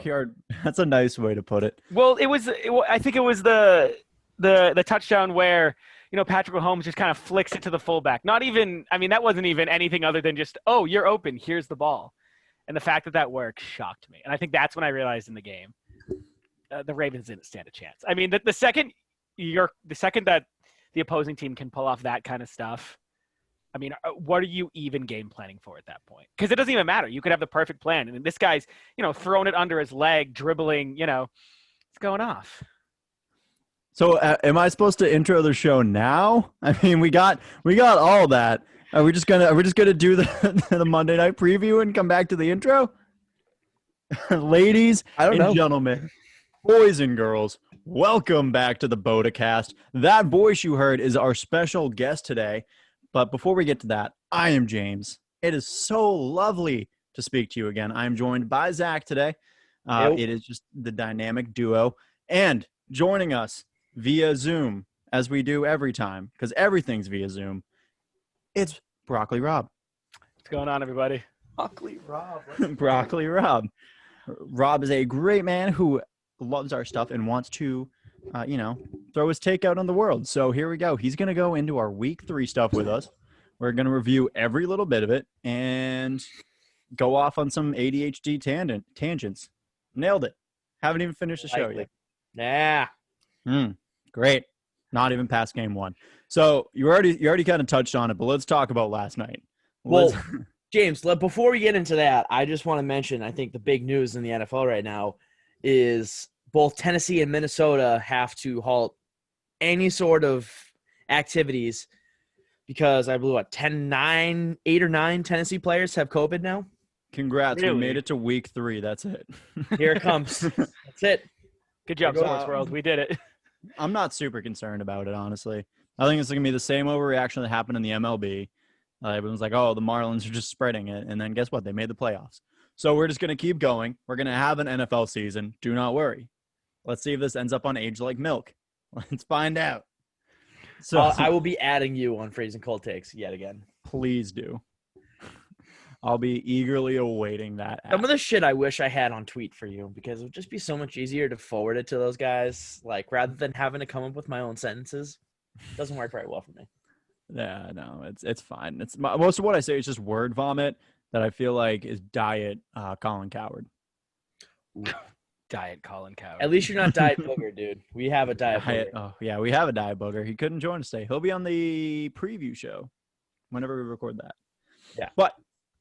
backyard. That's a nice way to put it. Well, I think it was the touchdown where, Patrick Mahomes just kind of flicks it to the fullback. Not even, I mean, that wasn't even anything other than just, oh, you're open. Here's the ball. And the fact that worked shocked me. And I think that's when I realized in the game, the Ravens didn't stand a chance. I mean, the second that the opposing team can pull off that kind of stuff, I mean, what are you even game planning for at that point? Because it doesn't even matter. You could have the perfect plan. And this guy's, throwing it under his leg, dribbling, it's going off. So am I supposed to intro the show now? I mean, we got all that. Are we just gonna do the Monday night preview and come back to the intro? Ladies and gentlemen, boys and girls, welcome back to the BOTA Cast. That voice you heard is our special guest today. But before we get to that, I am James. It is so lovely to speak to you again. I'm joined by Zach today. It is just the dynamic duo. And joining us via Zoom, as we do every time, because everything's via Zoom, it's Broccoli Rob. What's going on, everybody? Broccoli Rob. Broccoli Rob. Rob is a great man who loves our stuff and wants to throw his takeout on the world. So here we go. He's going to go into our week 3 stuff with us. We're going to review every little bit of it and go off on some ADHD tangents. Nailed it. Haven't even finished the show yet. Yeah. Great. Not even past game 1. So you already kind of touched on it, but let's talk about last night. Well, James, before we get into that, I just want to mention, I think the big news in the NFL right now is both Tennessee and Minnesota have to halt any sort of activities because I believe 8 or 9 Tennessee players have COVID now. Congrats. Really? We made it to week 3. That's it. Here it comes. That's it. Good job, Sports World. We did it. I'm not super concerned about it, honestly. I think it's going to be the same overreaction that happened in the MLB. Everyone's like, oh, the Marlins are just spreading it. And then guess what? They made the playoffs. So we're just going to keep going. We're going to have an NFL season. Do not worry. Let's see if this ends up on Age Like Milk. Let's find out. So I will be adding you on Freezing Cold Takes yet again. Please do. I'll be eagerly awaiting that. Some of the shit I wish I had on tweet for you because it would just be so much easier to forward it to those guys, like rather than having to come up with my own sentences. It doesn't work very well for me. Yeah, no, it's fine. It's most of what I say is just word vomit that I feel like is diet Colin Coward. Diet Colin Coward. At least you're not Diet Booger, dude. We have a Diet Booger. Oh, yeah, we have a Diet Booger. He couldn't join us today. He'll be on the preview show whenever we record that. Yeah. But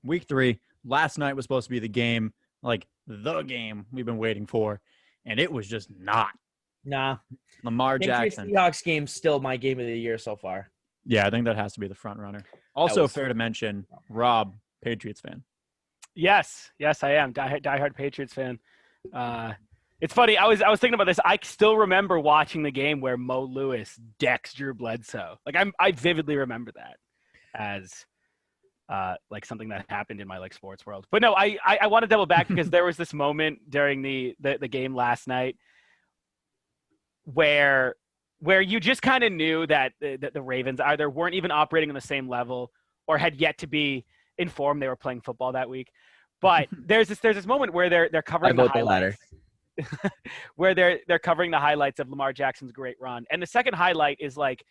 week 3, last night was supposed to be the game, like the game we've been waiting for, and it was just not. Nah. Lamar Jackson. Seahawks game still my game of the year so far. Yeah, I think that has to be the front runner. Also, fair to mention, Rob, Patriots fan. Yes, I am. Diehard Patriots fan. It's funny. I was thinking about this. I still remember watching the game where Mo Lewis decks Drew Bledsoe. Like I vividly remember that as like something that happened in my like sports world. But no, I want to double back because there was this moment during the game last night where you just kind of knew that the Ravens either weren't even operating on the same level or had yet to be informed they were playing football that week. But there's this moment where they're covering the highlights. Where they're covering the highlights of Lamar Jackson's great run. And the second highlight is like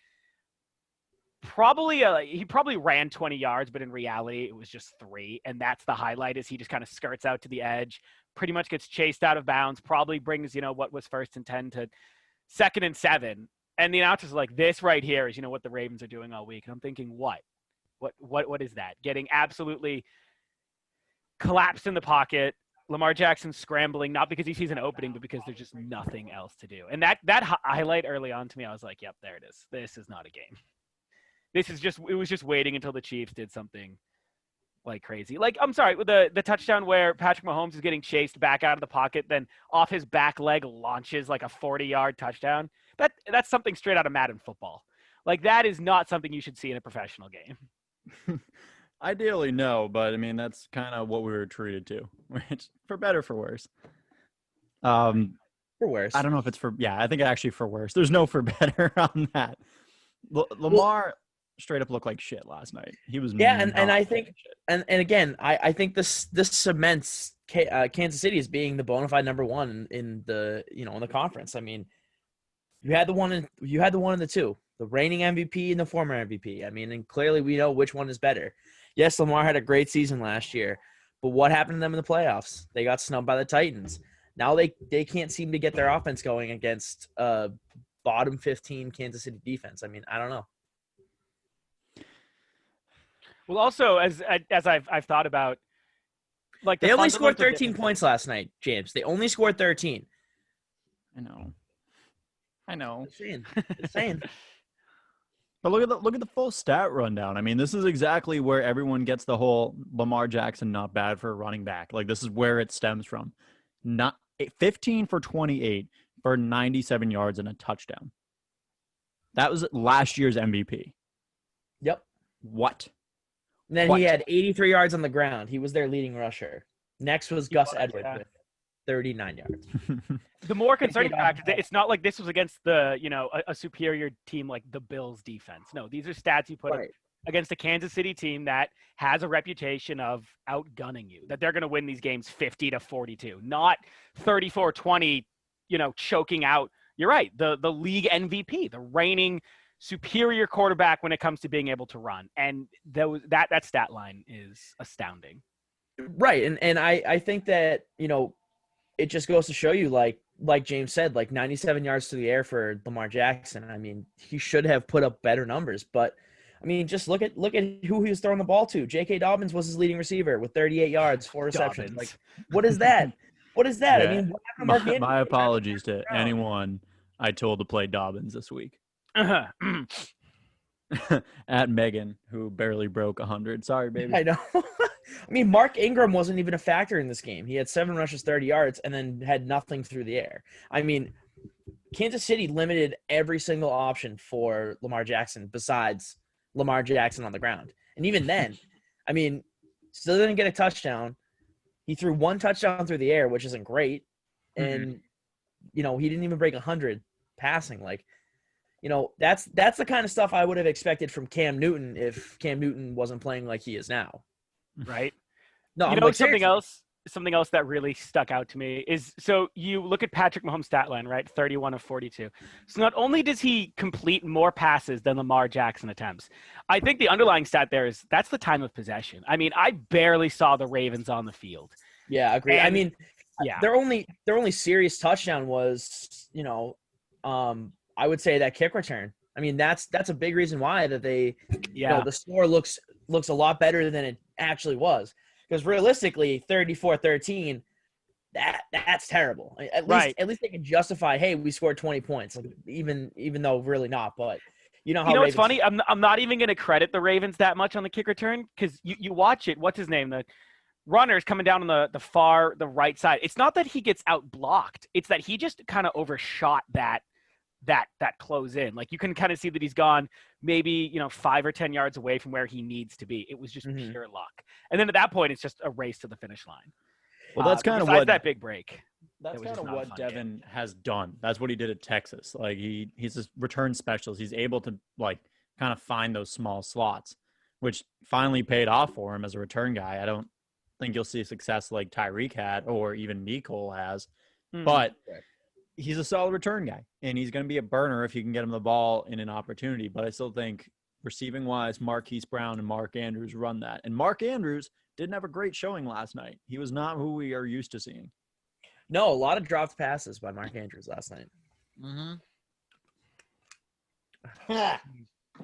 he probably ran 20 yards, but in reality it was just 3. And that's the highlight is he just kind of skirts out to the edge, pretty much gets chased out of bounds, probably brings, what was 1st and 10 to 2nd and 7. And the announcer's like, this right here is, what the Ravens are doing all week. And I'm thinking, what is that? Getting absolutely collapsed in the pocket. Lamar Jackson scrambling, not because he sees an opening, but because there's just nothing else to do. And that highlight early on to me, I was like, yep, there it is. This is not a game. It was just waiting until the Chiefs did something like crazy. Like, I'm sorry, with the touchdown where Patrick Mahomes is getting chased back out of the pocket, then off his back leg launches like a 40-yard touchdown. That's something straight out of Madden football. Like, that is not something you should see in a professional game. Ideally, no, but I mean, that's kind of what we were treated to, which for better, for worse. For worse. I don't know if it's I think actually for worse. There's no for better on that. Lamar straight up looked like shit last night. He was and I think and again, I think this cements Kansas City as being the bona fide number one in the in the conference. I mean, you had the one and the two, the reigning MVP and the former MVP. I mean, and clearly we know which one is better. Yes, Lamar had a great season last year, but what happened to them in the playoffs? They got snubbed by the Titans. Now they can't seem to get their offense going against bottom 15 Kansas City defense. I mean, I don't know. Well, also as I've thought about, like they only scored 13 points last night, James. They only scored 13. I know. Just saying. But look at the full stat rundown. I mean, this is exactly where everyone gets the whole Lamar Jackson not bad for a running back. Like, this is where it stems from. Not 15 for 28 for 97 yards and a touchdown. That was last year's MVP. Yep. What? And then he had 83 yards on the ground. He was their leading rusher. Next was Gus Edwards with 39 yards. The more concerning fact is that it's not like this was against the, a superior team like the Bills defense. No, these are stats you put up against a Kansas City team that has a reputation of outgunning you, that they're going to win these games 50-42, not 34-20, choking out. You're right. The league MVP, the reigning superior quarterback when it comes to being able to run. And that stat line is astounding. Right. And I think that, it just goes to show you, like James said, like 97 yards to the air for Lamar Jackson. I mean, he should have put up better numbers, but I mean, just look at who he was throwing the ball to. J.K. Dobbins was his leading receiver with 38 yards, 4 receptions. Like, what is that? What is that? Yeah. I mean, what happened to Mark my apologies to anyone I told to play Dobbins this week. At Megan, who barely broke 100. Sorry, baby. I know. I mean, Mark Ingram wasn't even a factor in this game. He had 7 rushes, 30 yards, and then had nothing through the air. I mean, Kansas City limited every single option for Lamar Jackson besides Lamar Jackson on the ground. And even then, I mean, still didn't get a touchdown. He threw 1 touchdown through the air, which isn't great. And, he didn't even break 100 passing. Like, that's the kind of stuff I would have expected from Cam Newton if Cam Newton wasn't playing like he is now. Right. No, something else that really stuck out to me is, so you look at Patrick Mahomes' stat line, right? 31 of 42. So not only does he complete more passes than Lamar Jackson attempts, I think the underlying stat there is that's the time of possession. I mean, I barely saw the Ravens on the field. Yeah, I agree. And, I mean, their only serious touchdown was, I would say that kick return. I mean, that's a big reason why that they, the score looks a lot better than it actually was. Because realistically, 34-13, that's terrible. At least they can justify, hey, we scored 20 points, like, even though really not. But how it's funny. I'm not even going to credit the Ravens that much on the kick return, because you watch it. What's his name? The runner's coming down on the right side. It's not that he gets out blocked. It's that he just kind of overshot that close in. Like, you can kind of see that he's gone maybe 5 or 10 yards away from where he needs to be. It was just pure luck. And then at that point, it's just a race to the finish line. Well, that's kind of what that big break. That's kind of what Devin has done. That's what he did at Texas. Like, he's a return specialist. He's able to kind of find those small slots, which finally paid off for him as a return guy. I don't think you'll see success like Tyreek had or even Nicole has, but he's a solid return guy, and he's going to be a burner if you can get him the ball in an opportunity. But I still think receiving-wise, Marquise Brown and Mark Andrews run that. And Mark Andrews didn't have a great showing last night. He was not who we are used to seeing. No, a lot of dropped passes by Mark Andrews last night.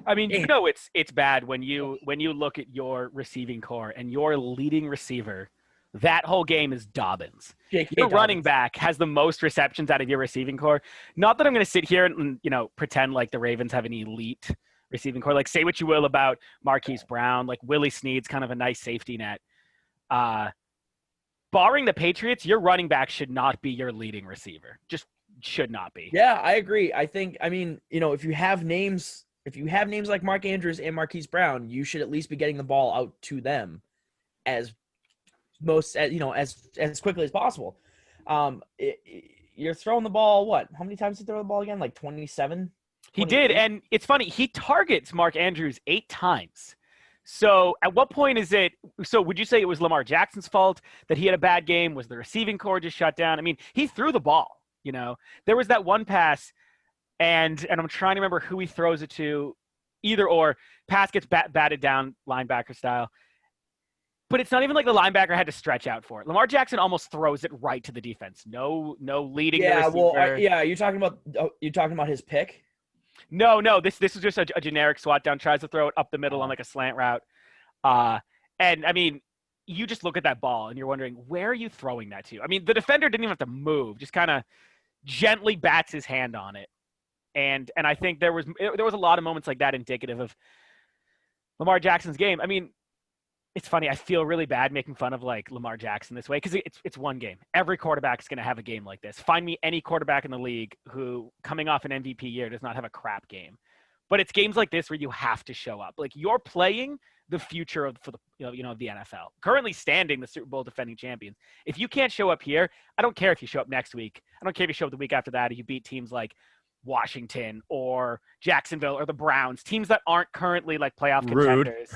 I mean, it's bad when you look at your receiving core and your leading receiver. That whole game is Dobbins. Your running back has the most receptions out of your receiving core. Not that I'm going to sit here and pretend like the Ravens have an elite receiving core. Like, say what you will about Marquise Brown, like Willie Snead's kind of a nice safety net. Barring the Patriots, your running back should not be your leading receiver. Just should not be. Yeah, I agree. If you have names like Mark Andrews and Marquise Brown, you should at least be getting the ball out to them as quickly as possible. You're throwing the ball, what? How many times did he throw the ball again? Like 27? He did, and it's funny. He targets Mark Andrews 8 times. So at what point is it – so would you say it was Lamar Jackson's fault that he had a bad game? Was the receiving core just shut down? I mean, he threw the ball, you know. There was that one pass, and I'm trying to remember who he throws it to, either or. Pass gets batted down linebacker style. But it's not even like the linebacker had to stretch out for it. Lamar Jackson almost throws it right to the defense. No leading the receiver. Well, you're talking about his pick? No. This is just a generic swat down. Tries to throw it up the middle on like a slant route. And I mean, you just look at that ball and you're wondering, where are you throwing that to? I mean, the defender didn't even have to move; just kind of gently bats his hand on it. And I think there was a lot of moments like that indicative of Lamar Jackson's game. I mean, it's funny. I feel really bad making fun of like Lamar Jackson this way because it's one game. Every quarterback is going to have a game like this. Find me any quarterback in the league who, coming off an MVP year, does not have a crap game. But it's games like this where you have to show up. Like, you're playing the future of the NFL. Currently standing the Super Bowl defending champions. If you can't show up here, I don't care if you show up next week. I don't care if you show up the week after that or you beat teams like Washington or Jacksonville or the Browns, teams that aren't currently like playoff contenders.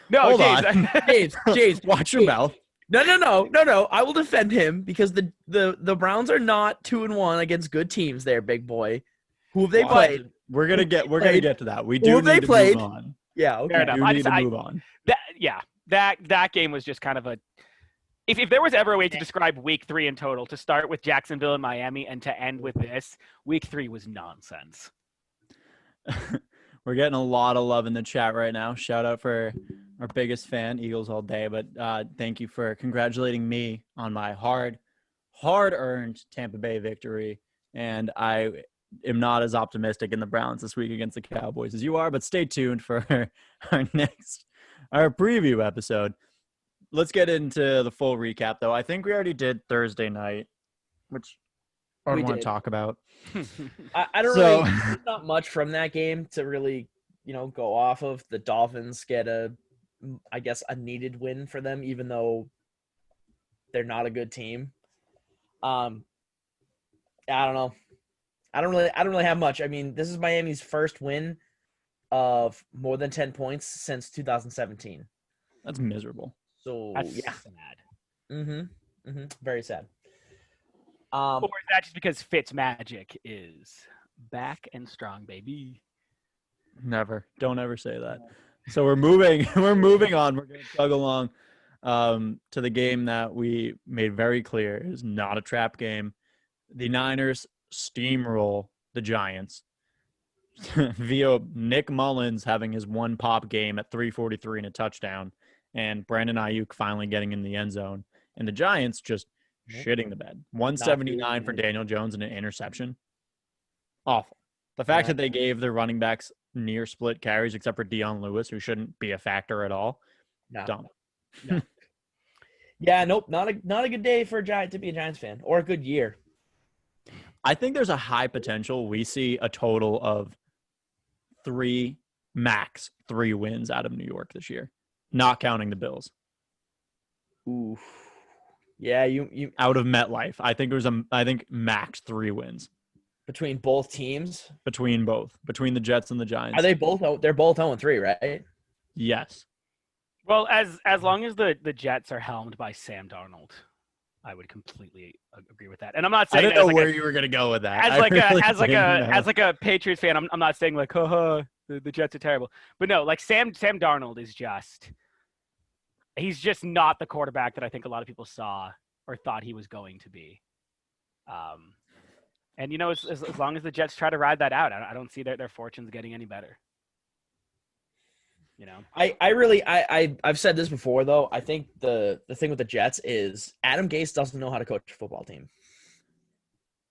No, Hold James, on. James, Watch your mouth. No. I will defend him because the Browns are not 2-1 against good teams there, big boy. Who have they played? We're gonna get to that. We do Who have need they to played? move on. Yeah, okay. Fair enough. We need to move on. That game was just kind of a. If there was ever a way to describe Week 3 in total, to start with Jacksonville and Miami and to end with this, Week 3 was nonsense. We're getting a lot of love in the chat right now. Shout out for our biggest fan, Eagles all day. But thank you for congratulating me on my hard-earned Tampa Bay victory. And I am not as optimistic in the Browns this week against the Cowboys as you are. But stay tuned for our preview episode. Let's get into the full recap, though. I think we already did Thursday night, which I don't want to talk about. I don't really – not much from that game to really, go off of. The Dolphins get a needed win for them, even though they're not a good team. I don't know. I don't really have much. I mean, this is Miami's first win of more than 10 points since 2017. That's miserable. So that's sad. Very sad. Or is that just because Fitzmagic is back and strong, baby? Never. Don't ever say that. So we're moving on. We're going to chug along to the game that we made very clear is not a trap game. The Niners steamroll the Giants via Nick Mullins having his one pop game at 343 and a touchdown, and Brandon Ayuk finally getting in the end zone, and the Giants just shitting the bed. 179 for Daniel Jones and an interception. Awful. The fact that they gave their running backs near split carries except for Dion Lewis, who shouldn't be a factor at all. Dumb. No. Yeah, nope. Not a good day for a Giant to be a Giants fan, or a good year. I think there's a high potential we see a total of max three wins out of New York this year, not counting the Bills. Ooh. Yeah, you out of MetLife. I think max 3 wins. Between both teams? Between the Jets and the Giants. Are they both they're both 0-3, right? Yes. Well, as long as the Jets are helmed by Sam Darnold, I would completely agree with that. And I'm not saying I didn't know where you were going to go with that. As a Patriots fan, I'm not saying like, the Jets are terrible. But no, like Sam Darnold is he's just not the quarterback that I think a lot of people saw or thought he was going to be. And as long as the Jets try to ride that out, I don't see their fortunes getting any better. I've said this before though. I think the thing with the Jets is Adam Gase doesn't know how to coach a football team.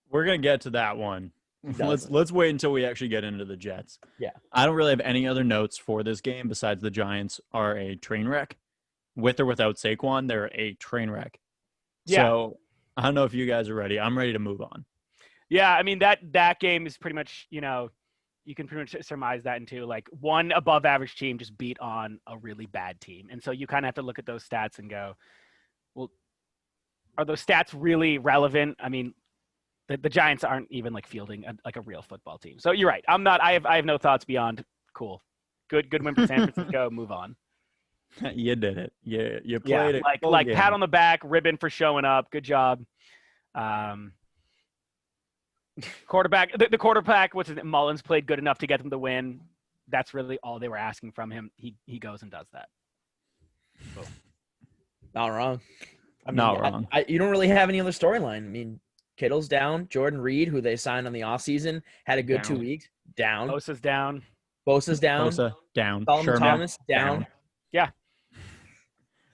We're gonna get to that one. Let's wait until we actually get into the Jets. Yeah. I don't really have any other notes for this game besides the Giants are a train wreck. With or without Saquon, they're a train wreck. Yeah. So I don't know if you guys are ready. I'm ready to move on. Yeah, I mean that game is pretty much, you can pretty much surmise that into like one above average team just beat on a really bad team. And so you kind of have to look at those stats and go, well, are those stats really relevant? I mean, the Giants aren't even like fielding a real football team. So you're right. I have no thoughts beyond cool. Good win for San Francisco. Move on. You did it. You Yeah, played it. like pat on the back, ribbon for showing up. Good job. Quarterback, the quarterback, what's his name? Mullins played good enough to get them the win. That's really all they were asking from him. He goes and does that. Not wrong. I mean, Not wrong. you don't really have any other storyline. I mean, Kittle's down. Jordan Reed, who they signed on the offseason, had a good 2 weeks. Down. Bosa's down. Bosa's down. Bosa down. Solomon Sherman Thomas down. Yeah.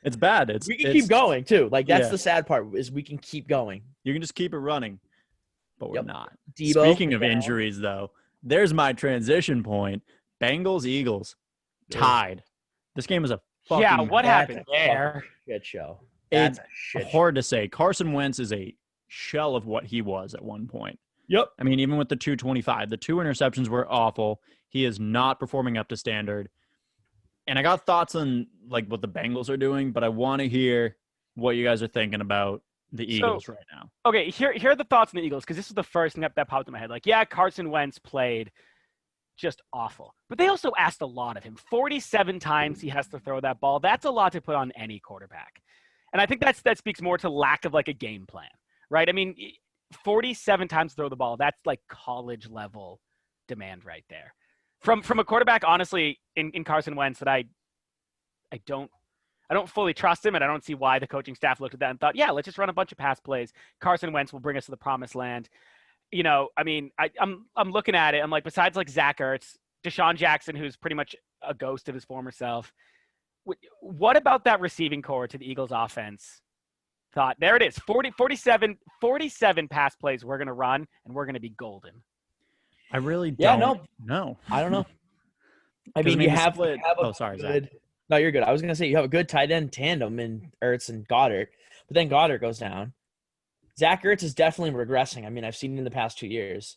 It's bad. We can keep going too. Like that's yeah. the sad part is we can keep going. You can just keep it running, but we're Yep. not. Debo, Speaking of injuries, though, there's my transition point. Bengals Eagles tied. This game was a fucking what happened there? Shit show. It's That's a shit show. hard to say. Carson Wentz is a shell of what he was at one point. Yep. I mean, even with the 225, the 2 interceptions were awful. He is not performing up to standard. And I got thoughts on like what the Bengals are doing, but I want to hear what you guys are thinking about the Eagles right now. Okay, here are the thoughts on the Eagles, because this is the first thing that popped in my head. Like, yeah, Carson Wentz played just awful. But they also asked a lot of him. 47 times he has to throw that ball. That's a lot to put on any quarterback. And I think that speaks more to lack of like a game plan, right? I mean, 47 times throw the ball, that's like college level demand right there. From a quarterback, honestly, in Carson Wentz, that I don't fully trust him, and I don't see why the coaching staff looked at that and thought, yeah, let's just run a bunch of pass plays. Carson Wentz will bring us to the promised land. You know, I mean, I'm looking at it. I'm like, besides like Zach Ertz, Deshaun Jackson, who's pretty much a ghost of his former self. What about that receiving core to the Eagles offense? Thought, there it is, 47 pass plays we're going to run, and we're going to be golden. I really don't know. I don't know. I mean, you have a sorry, good, Zach. No, you're good. I was going to say you have a good tight end tandem in Ertz and Goddard, but then Goddard goes down. Zach Ertz is definitely regressing. I mean, I've seen it in the past 2 years.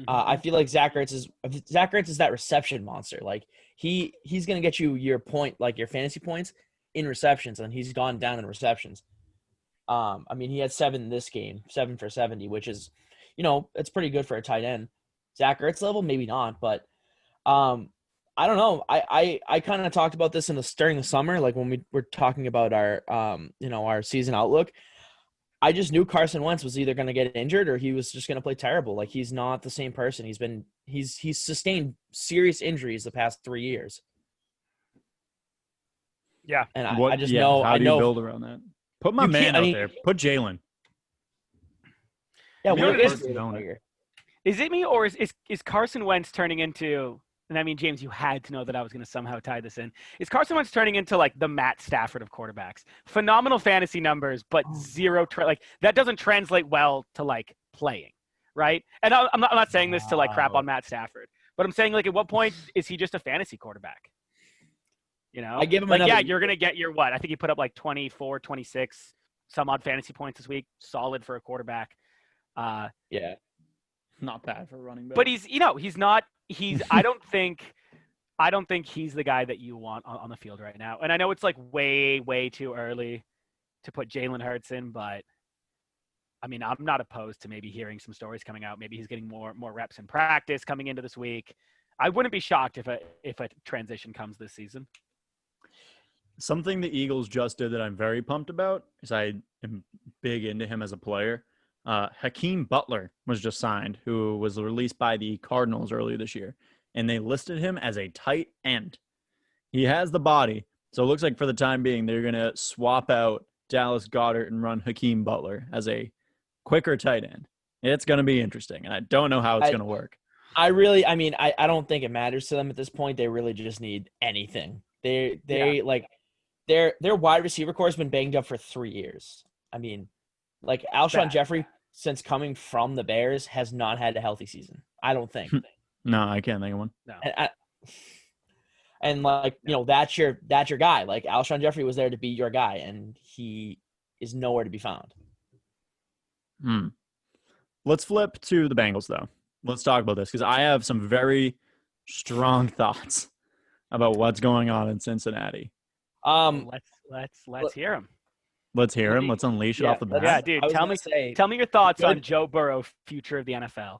I feel like Zach Ertz is that reception monster. Like he's going to get you your fantasy points in receptions, and he's gone down in receptions. I mean, he had 7 this game, 7 for 70, which is, it's pretty good for a tight end. Zach Ertz level, maybe not, but I don't know. I kind of talked about this during the summer, like when we were talking about our our season outlook. I just knew Carson Wentz was either going to get injured or he was just going to play terrible. Like he's not the same person. He's sustained serious injuries the past 3 years. Yeah, and I just know. How do you build around that? Put my man out there. Put Jalen. Yeah, is it me, or is Carson Wentz turning into? And I mean, James, you had to know that I was going to somehow tie this in. Is Carson Wentz turning into like the Matt Stafford of quarterbacks? Phenomenal fantasy numbers, but zero that doesn't translate well to like playing, right? And I'm not saying this to like crap on Matt Stafford, but I'm saying like at what point is he just a fantasy quarterback? I give him like you're going to get your what? I think he put up like 24, 26 some odd fantasy points this week. Solid for a quarterback. Yeah. Not bad for running back. But he's not. I don't think he's the guy that you want on the field right now. And I know it's like way, way too early to put Jalen Hurts in, but I mean, I'm not opposed to maybe hearing some stories coming out. Maybe he's getting more reps in practice coming into this week. I wouldn't be shocked if a transition comes this season. Something the Eagles just did that I'm very pumped about is I am big into him as a player. Hakeem Butler was just signed, who was released by the Cardinals earlier this year, and they listed him as a tight end. He has the body, so it looks like for the time being they're going to swap out Dallas Goedert and run Hakeem Butler as a quicker tight end. It's going to be interesting, and I don't know how it's going to work. I don't think it matters to them at this point. They really just need anything. Their wide receiver core has been banged up for 3 years. I mean, like Alshon Jeffrey, since coming from the Bears, has not had a healthy season. I don't think. No, I can't think of one. No. And that's your guy. Like Alshon Jeffrey was there to be your guy, and he is nowhere to be found. Let's flip to the Bengals, though. Let's talk about this because I have some very strong thoughts about what's going on in Cincinnati. Let's hear them. Let's hear him. Let's unleash it off the bat. Yeah, dude. Tell me your thoughts on Joe Burrow, future of the NFL.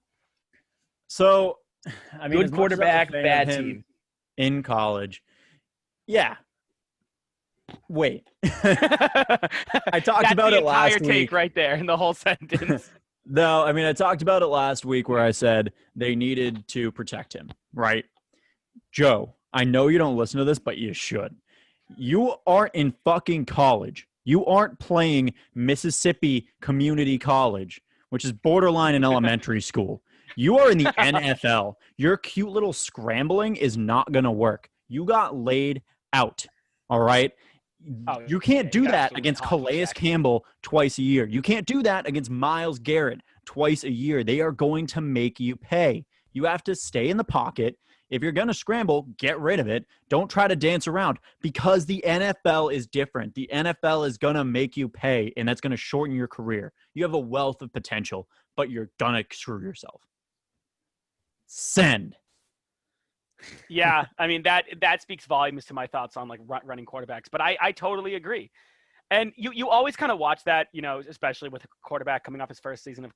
So, I mean, good quarterback, bad team in college. Yeah, Wait. I talked about it last That's the entire take week. right there in the whole sentence. No, I mean, I talked about it last week where I said they needed to protect him, right? Joe, I know you don't listen to this, but you should. You aren't in fucking college. You aren't playing Mississippi Community College, which is borderline in elementary school. You are in the NFL. Your cute little scrambling is not going to work. You got laid out. All right. Oh, You can't yeah, do you got that absolutely against hockey Calais check. Campbell twice a year. You can't do that against Myles Garrett twice a year. They are going to make you pay. You have to stay in the pocket. If you're going to scramble, get rid of it. Don't try to dance around because the NFL is different. The NFL is going to make you pay, and that's going to shorten your career. You have a wealth of potential, but you're going to screw yourself. Send. Yeah, I mean that speaks volumes to my thoughts on like running quarterbacks. But I totally agree. And you always kind of watch that, especially with a quarterback coming off his first season of,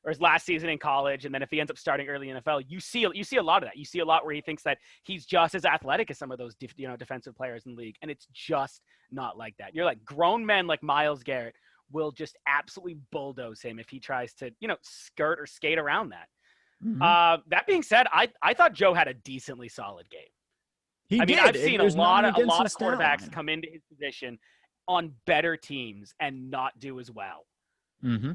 or his last season in college, and then if he ends up starting early in the NFL, you see a lot of that. You see a lot where he thinks that he's just as athletic as some of those defensive players in the league, and it's just not like that. You're like grown men like Myles Garrett will just absolutely bulldoze him if he tries to skirt or skate around that. Mm-hmm. That being said, I thought Joe had a decently solid game. I've seen a lot of quarterbacks come into his position on better teams and not do as well. Mm-hmm.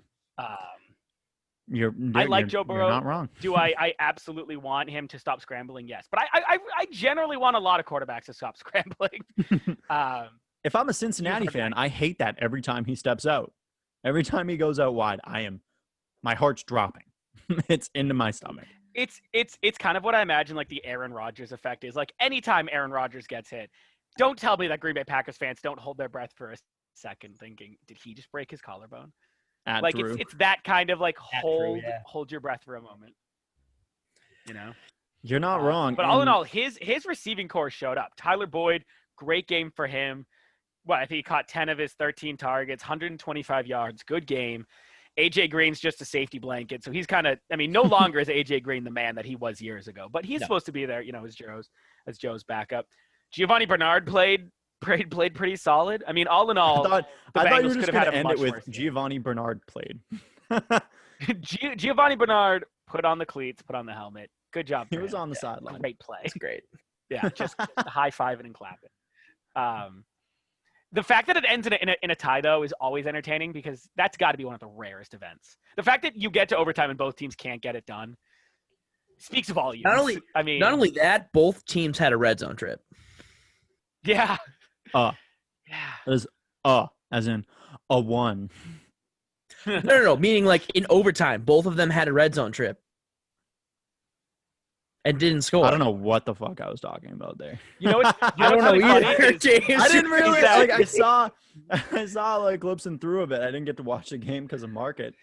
I like Joe Burrow. You're not wrong. Do I absolutely want him to stop scrambling? Yes, but I generally want a lot of quarterbacks to stop scrambling. If I'm a Cincinnati fan, I hate that every time he steps out. Every time he goes out wide, my heart's dropping. It's into my stomach. It's kind of what I imagine like the Aaron Rodgers effect is. Like anytime Aaron Rodgers gets hit, don't tell me that Green Bay Packers fans don't hold their breath for a second thinking, did he just break his collarbone? It's that kind of like hold your breath for a moment. You're not wrong. But all in all, his receiving core showed up. Tyler Boyd, great game for him. I think he caught 10 of his 13 targets, 125 yards, good game. AJ Green's just a safety blanket, so he's kind of. No longer is AJ Green the man that he was years ago, but he's supposed to be there, as Joe's backup. Giovanni Bernard played pretty solid. All in all, I thought you were just going to end it with game. Giovanni Bernard played. Giovanni Bernard put on the cleats, put on the helmet. Good job. He was on the sideline. Great play. That's great. Yeah, just high-fiving and clapping. The fact that it ends in a tie, though, is always entertaining because that's got to be one of the rarest events. The fact that you get to overtime and both teams can't get it done speaks volumes. Not only that, both teams had a red zone trip. Yeah. Yeah. There's as in a one. No. Meaning like in overtime, both of them had a red zone trip. And didn't score. I don't know what the fuck I was talking about there. I don't know either, James. I didn't really I saw like clips and through of it. I didn't get to watch the game because of market,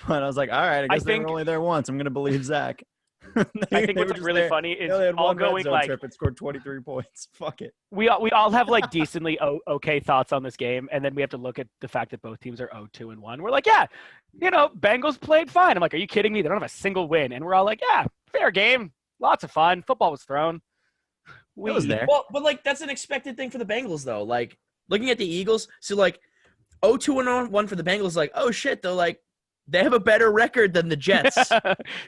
but I was like, all right, I guess they were only there once. I'm gonna believe Zach. I think what's really funny is they had all one going like trip and scored 23 points. Fuck it. We all have like decently okay thoughts on this game, and then we have to look at the fact that both teams are 0-2-1. We're like, yeah, Bengals played fine. I'm like, are you kidding me? They don't have a single win, and we're all like, yeah, fair game. Lots of fun. Football was thrown. We was there. Well, but like that's an expected thing for the Bengals, though. Like looking at the Eagles, so like 0-2-1 for the Bengals. Like, oh shit, though. Like they have a better record than the Jets.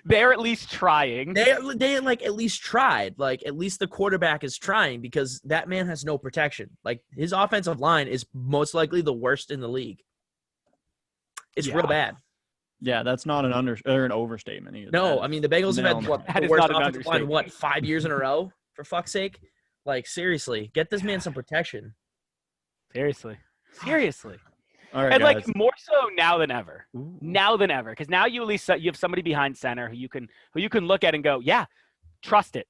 They're at least trying. They like at least tried. Like at least the quarterback is trying because that man has no protection. Like his offensive line is most likely the worst in the league. It's real bad. Yeah, that's not an overstatement either. No, the Bengals have had the worst offensive line, 5 years in a row, for fuck's sake? Like, seriously, get this man some protection. Seriously. All right, and, guys. like, more so now than ever. Ooh. Now than ever. Because now you at least you have somebody behind center who you can look at and go, yeah, trust it.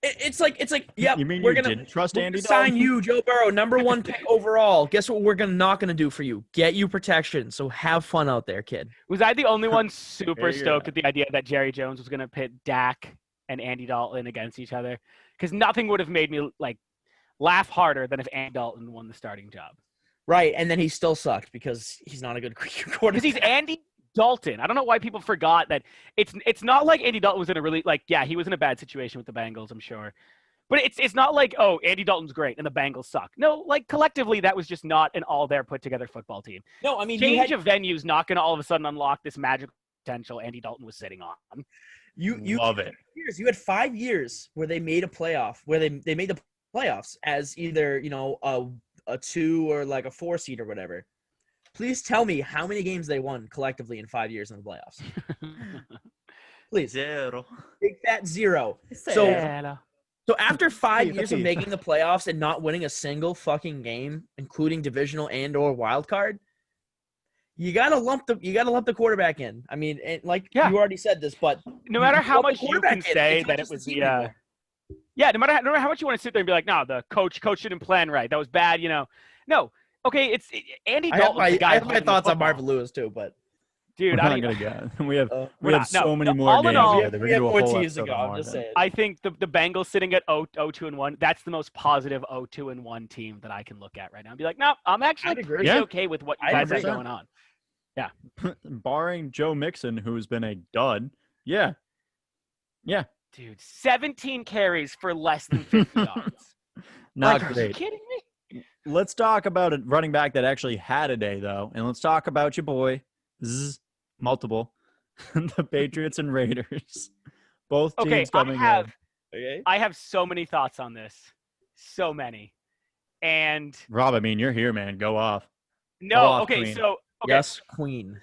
It's like, yeah, you mean we're didn't trust Andy Dalton? Sign you, Joe Burrow, number 1 pick overall. Guess what we're not going to do for you? Get you protection. So have fun out there, kid. Was I the only one super stoked at the idea that Jerry Jones was going to pit Dak and Andy Dalton against each other? Because nothing would have made me like laugh harder than if Andy Dalton won the starting job. Right, and then he still sucked because he's not a good quarterback. Because he's Andy Dalton. I don't know why people forgot that it's not like Andy Dalton was in a really he was in a bad situation with the Bengals, I'm sure. But it's not like, oh, Andy Dalton's great and the Bengals suck. No, like collectively, that was just not an all there put together football team. No, I mean Change of venues not going to all of a sudden unlock this magical potential Andy Dalton was sitting on. you Love it. you had 5 years where they made a playoff, where they made the playoffs as either a 2 or like a 4 seed or whatever. Please tell me how many games they won collectively in 5 years in the playoffs. Please. 0. Big fat 0. So after 5 years of making the playoffs and not winning a single fucking game, including divisional and or wild card, you gotta lump the quarterback in. I mean, you already said this, but no matter how much you can say that it was the no matter how much you want to sit there and be like, no, the coach didn't plan right. That was bad, No. Okay, Andy Dalton. I have my thoughts on Marvin Lewis too, but dude, we're not gonna get. We have so many more all in games. all, We have more teams to go. I'm just saying. I think the Bengals sitting at 0-2-1. That's the most positive 0-2-1 team that I can look at right now and be like, no, I'm actually pretty okay with what you guys have going on. Yeah, barring Joe Mixon, who's been a dud. Yeah. Dude, 17 carries for less than 50 yards. Not great. Are you kidding me? Let's talk about a running back that actually had a day, though. And let's talk about your boy, multiple, the Patriots and Raiders. Both teams coming in. Okay. I have so many thoughts on this. So many. And Rob, I mean, you're here, man. Go off. No, Go off, okay, Queen. so yes, Queen.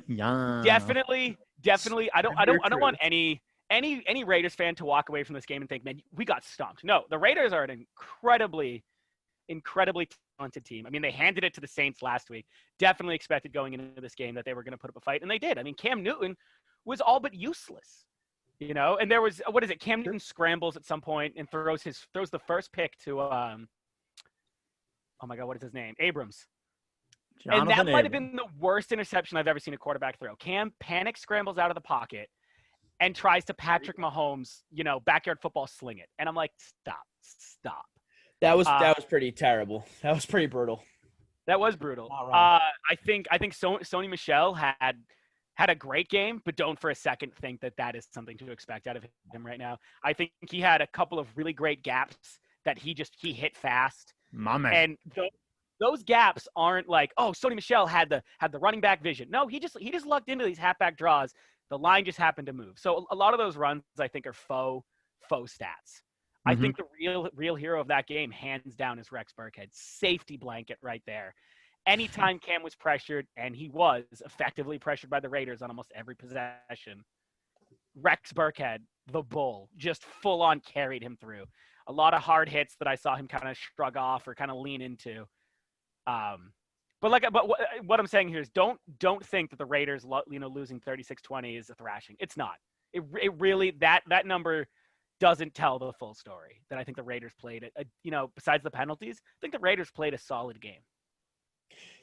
Yeah. Definitely. I don't want any Raiders fan to walk away from this game and think, man, we got stomped. No, the Raiders are an incredibly talented team. I mean, they handed it to the Saints last week. Definitely expected going into this game that they were going to put up a fight, and they did. I mean, Cam Newton was all but useless, and there was, Cam Newton scrambles at some point and throws the first pick to oh my God, what is his name? Abrams. And that might have been the worst interception I've ever seen a quarterback throw. Cam panic scrambles out of the pocket and tries to Patrick Mahomes, backyard football sling it. And I'm like, stop. That was pretty terrible. That was pretty brutal. That was brutal. I think Sony Michel had a great game, but don't for a second think that is something to expect out of him right now. I think he had a couple of really great gaps that he hit fast. My man. And those gaps aren't like, oh, Sony Michel had the running back vision. No, he just lucked into these halfback draws. The line just happened to move. So a lot of those runs, I think, are faux stats. I think the real hero of that game, hands down, is Rex Burkhead. Safety blanket right there. Anytime Cam was pressured, and he was effectively pressured by the Raiders on almost every possession, Rex Burkhead, the bull, just full on carried him through. A lot of hard hits that I saw him kind of shrug off or kind of lean into. But what I'm saying here is don't think that the Raiders, losing 36-20 is a thrashing. It's not. It really, that number doesn't tell the full story. That I think the Raiders played it. Besides the penalties, I think the Raiders played a solid game.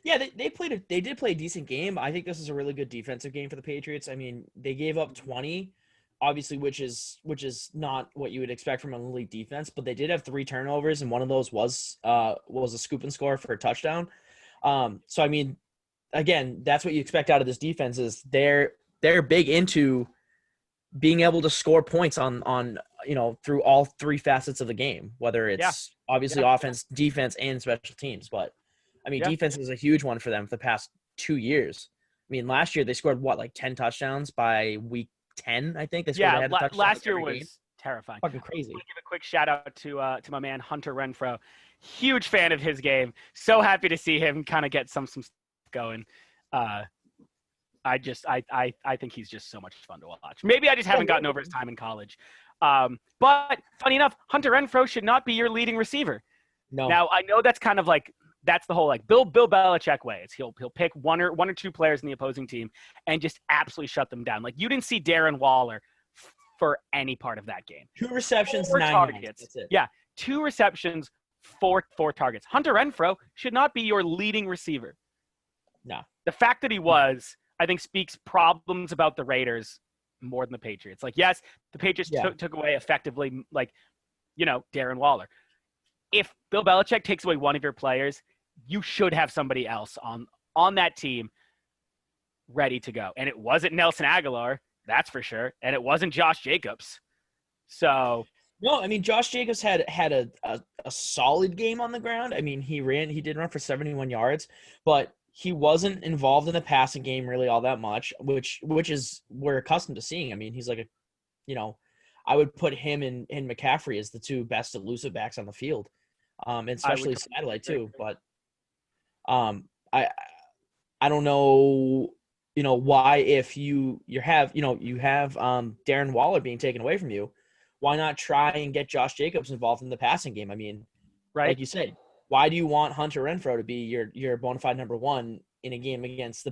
Yeah, they did play a decent game. I think this is a really good defensive game for the Patriots. I mean, they gave up 20, obviously, which is not what you would expect from an elite defense, but they did have 3 turnovers, and one of those was a scoop and score for a touchdown. So I mean, again, that's what you expect out of this defense is they're big into being able to score points on through all 3 facets of the game, whether it's obviously offense, defense, and special teams. But I mean, defense is a huge one for them for the past 2 years. I mean, last year they scored 10 touchdowns by week 10, I think. They scored last year was terrifying. Fucking crazy. I want to give a quick shout out to my man Hunter Renfrow. Huge fan of his game. So happy to see him kind of get some stuff going. I think he's just so much fun to watch. Maybe I just haven't gotten over his time in college. But funny enough, Hunter Renfrow should not be your leading receiver. No. Now I know that's kind of like that's the whole Bill Belichick way. Is he'll pick one or two players in the opposing team and just absolutely shut them down. Like you didn't see Darren Waller for any part of that game. 2 receptions, 4 9 targets. yards. That's it. Yeah, 2 receptions, 4 targets. Hunter Renfrow should not be your leading receiver. No. The fact that he was, I think, speaks problems about the Raiders more than the Patriots. Like, yes, the Patriots took away effectively, Darren Waller. If Bill Belichick takes away one of your players, you should have somebody else on that team ready to go. And it wasn't Nelson Aguilar, that's for sure. And it wasn't Josh Jacobs. So No, I mean Josh Jacobs had a solid game on the ground. I mean he did run for 71 yards, but he wasn't involved in the passing game really all that much, which is we're accustomed to seeing. I mean he's like I would put him and McCaffrey as the two best elusive backs on the field, and especially Satellite too. But I don't know, why if you have Darren Waller being taken away from you, why not try and get Josh Jacobs involved in the passing game? I mean, Right. like you said, why do you want Hunter Renfrow to be your bona fide number one in a game against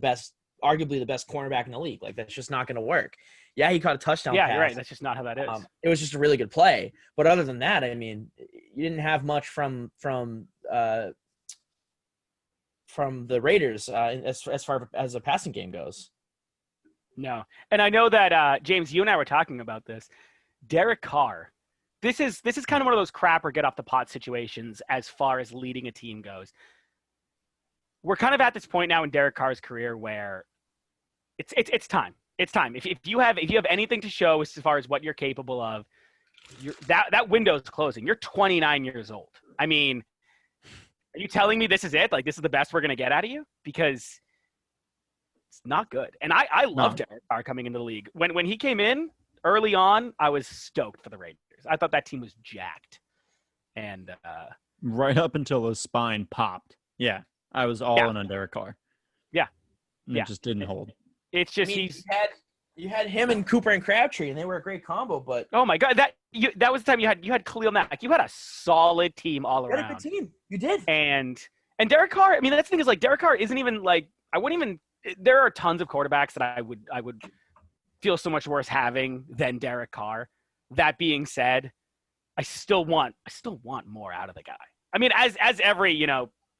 arguably the best cornerback in the league? Like that's just not going to work. Yeah, he caught a touchdown pass. You're right. That's just not how that is. It was just a really good play. But other than that, I mean, you didn't have much from the Raiders as far as a passing game goes. No. And I know that, James, you and I were talking about this. Derek Carr, this is kind of one of those crap or get off the pot situations as far as leading a team goes. We're kind of at this point now in Derek Carr's career where it's time. It's time. If you have anything to show as far as what you're capable of, that window is closing. You're 29 years old. I mean, are you telling me this is it? Like this is the best we're going to get out of you? Because it's not good. And I love Derek Carr coming into the league. When he came in early on, I was stoked for the Raiders. I thought that team was jacked. And right up until his spine popped. Yeah, I was all in on Derek Carr. Yeah. And it just didn't hold. It's just you had him and Cooper and Crabtree, and they were a great combo. But oh my god, that was the time you had Khalil Mack. You had a solid team all around. You had a good team. You did. And Derek Carr. I mean, that's the thing is like Derek Carr isn't even like I wouldn't even. There are tons of quarterbacks that I would feel so much worse having than Derek Carr. That being said, I still want more out of the guy. I mean, as every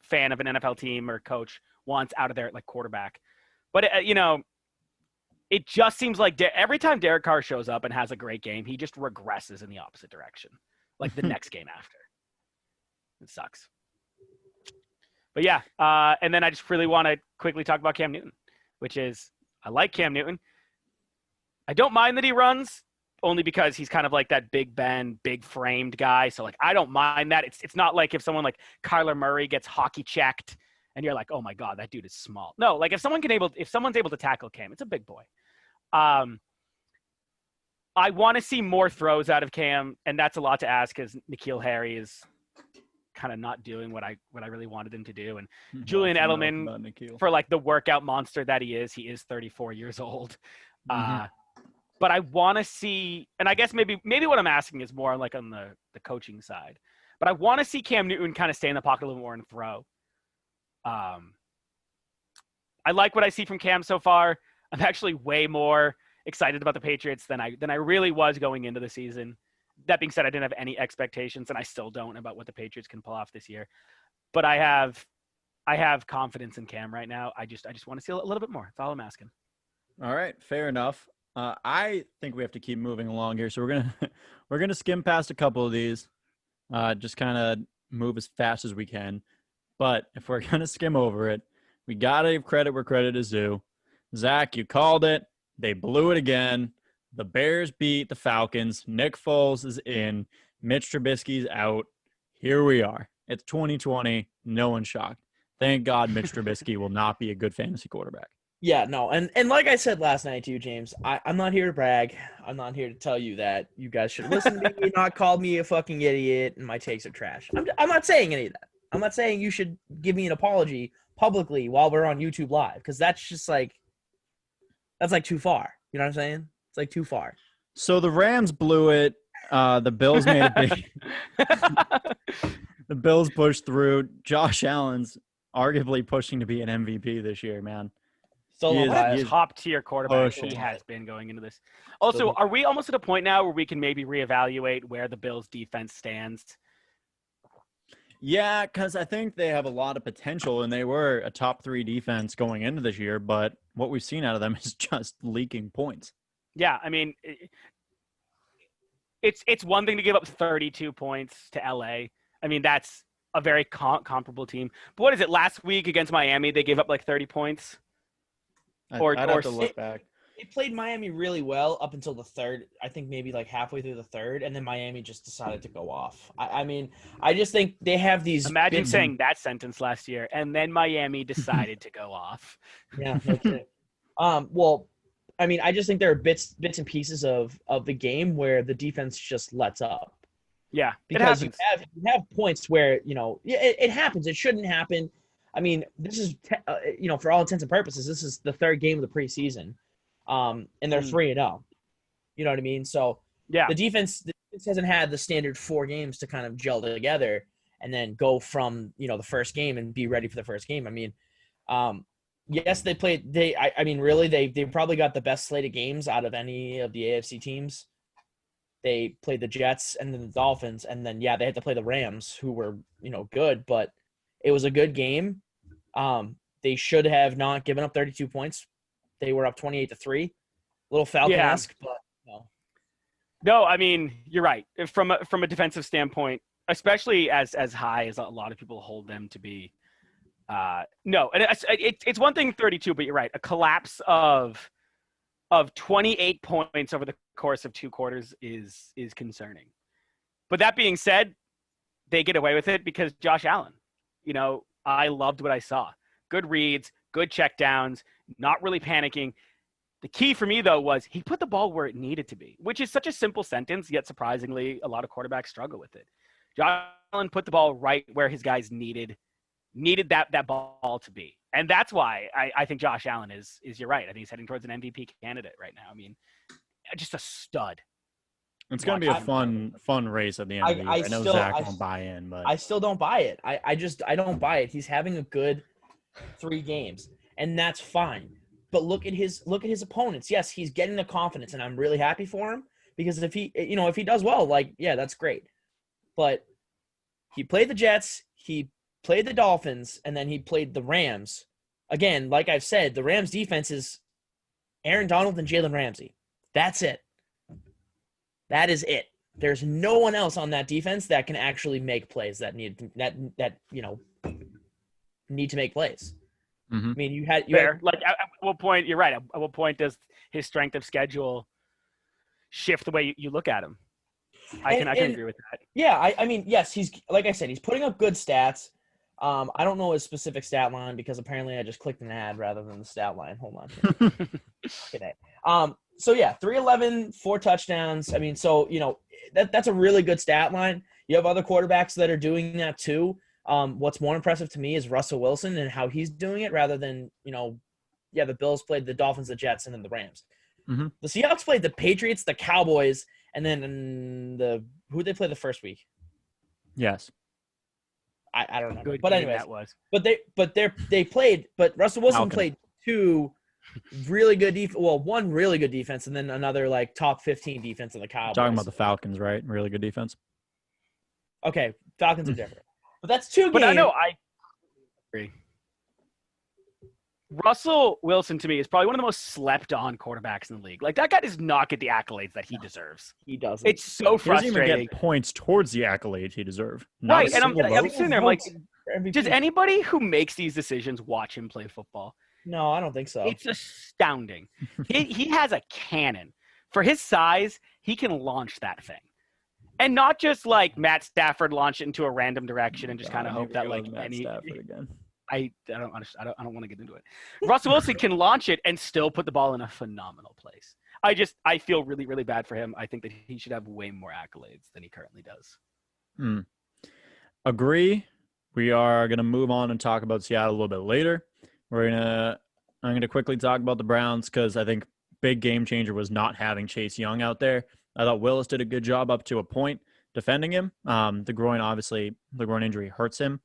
fan of an NFL team or coach wants out of their like quarterback, but it just seems like every time Derek Carr shows up and has a great game, he just regresses in the opposite direction, like the next game after. It sucks. But yeah, and then I just really want to quickly talk about Cam Newton, which is I like Cam Newton. I don't mind that he runs, only because he's kind of like that Big Ben, big framed guy. So like I don't mind that. It's not like if someone like Kyler Murray gets hockey checked and you're like, oh my God, that dude is small. No, like if someone's able to tackle Cam, it's a big boy. I want to see more throws out of Cam, and that's a lot to ask because N'Keal Harry is kind of not doing what I really wanted him to do. And Julian Edelman, for like the workout monster that he is 34 years old. But I want to see, and I guess maybe what I'm asking is more like on the coaching side. But I want to see Cam Newton kind of stay in the pocket a little more and throw. I like what I see from Cam so far. I'm actually way more excited about the Patriots than I really was going into the season. That being said, I didn't have any expectations, and I still don't about what the Patriots can pull off this year. But I have confidence in Cam right now. I just want to see a little bit more. That's all I'm asking. All right, fair enough. I think we have to keep moving along here, so we're gonna skim past a couple of these, just kind of move as fast as we can. But if we're gonna skim over it, we gotta give credit where credit is due. Zach, you called it. They blew it again. The Bears beat the Falcons. Nick Foles is in. Mitch Trubisky's out. Here we are. It's 2020. No one's shocked. Thank God Mitch Trubisky will not be a good fantasy quarterback. Yeah, no. And like I said last night to you, James, I'm not here to brag. I'm not here to tell you that you guys should listen to me, not call me a fucking idiot and my takes are trash. I'm not saying any of that. I'm not saying you should give me an apology publicly while we're on YouTube Live because that's just like – that's like too far. You know what I'm saying? It's like too far. So the Rams blew it. The Bills made a big – the Bills pushed through. Josh Allen's arguably pushing to be an MVP this year, man. Top tier quarterback he has been going into this. Also, are we almost at a point now where we can maybe reevaluate where the Bills defense stands? Yeah, because I think they have a lot of potential, and they were a top 3 defense going into this year, but what we've seen out of them is just leaking points. Yeah, I mean, it's one thing to give up 32 points to LA. I mean, that's a very comparable team. But what is it? Last week against Miami, they gave up like 30 points. I'd have to look back. They played Miami really well up until the third. I think maybe like halfway through the third, and then Miami just decided to go off. I mean, I just think they have these Imagine bits. saying that sentence last year, and then Miami decided to go off. Yeah, no kidding. Well, I mean, I just think there are bits and pieces of the game where the defense just lets up. Yeah, Because it happens. you have points where it happens. It shouldn't happen. I mean, this is for all intents and purposes, this is the third game of the preseason, and they're 3-0. You know what I mean? So Yeah, the defense hasn't had the standard 4 games to kind of gel together and then go from the first game and be ready for the first game. I mean, yes, they played. I mean, really, they probably got the best slate of games out of any of the AFC teams. They played the Jets and then the Dolphins, and then they had to play the Rams, who were good, but it was a good game. They should have not given up 32 points. They were up 28-3, a little Falcon-esque, but no. No, I mean you're right. From a defensive standpoint, especially as high as a lot of people hold them to be. No, and it's one thing 32, but you're right. A collapse of 28 points over the course of 2 quarters is concerning. But that being said, they get away with it because Josh Allen. I loved what I saw. Good reads, good checkdowns, not really panicking. The key for me, though, was he put the ball where it needed to be, which is such a simple sentence, yet surprisingly, a lot of quarterbacks struggle with it. Josh Allen put the ball right where his guys needed that ball to be. And that's why I think Josh Allen is you're right. I think he's heading towards an MVP candidate right now. I mean, just a stud. It's going to be a fun race at the end of the year. I know Zach won't buy in, but I still don't buy it. I don't buy it. He's having a good 3 games, and that's fine. But look at his opponents. Yes, he's getting the confidence, and I'm really happy for him because if he does well, that's great. But he played the Jets, he played the Dolphins, and then he played the Rams. Again, like I've said, the Rams defense is Aaron Donald and Jalen Ramsey. That's it. That is it. There's no one else on that defense that can actually make plays that need to make plays. Mm-hmm. I mean, you had at what point? You're right. At what point does his strength of schedule shift the way you look at him? I can agree with that. Yeah, I mean, yes, he's like I said, he's putting up good stats. I don't know his specific stat line because apparently I just clicked an ad rather than the stat line. Hold on. Okay. So 311, 4 touchdowns. I mean, so that's a really good stat line. You have other quarterbacks that are doing that too. What's more impressive to me is Russell Wilson and how he's doing it rather than, the Bills played the Dolphins, the Jets, and then the Rams. Mm-hmm. The Seahawks played the Patriots, the Cowboys, and then who did they play the first week? Yes. I don't know. Good But anyways, that was. But Russell Wilson Falcon. played 2 really good one really good defense and then another top 15 defense in the Cowboys. Talking about the Falcons, right? Really good defense. Okay, Falcons are different. But that's 2 games. But I know I agree. Russell Wilson to me is probably one of the most slept on quarterbacks in the league. That guy does not get the accolades that he deserves. He doesn't. It's so frustrating. He doesn't even get points towards the accolades he deserves. Right, and I'm sitting there, I'm like, MVP. does anybody who makes these decisions watch him play football? No, I don't think so. It's astounding. He has a cannon. For his size, he can launch that thing. And not just Matt Stafford launch it into a random direction and just kind of hope that Matt Stafford again. I don't understand. I don't want to get into it. Russell Wilson can launch it and still put the ball in a phenomenal place. I feel really, really bad for him. I think that he should have way more accolades than he currently does. Agree. We are going to move on and talk about Seattle a little bit later. I'm going to quickly talk about the Browns because I think big game changer was not having Chase Young out there. I thought Willis did a good job up to a point defending him. The groin injury hurts him,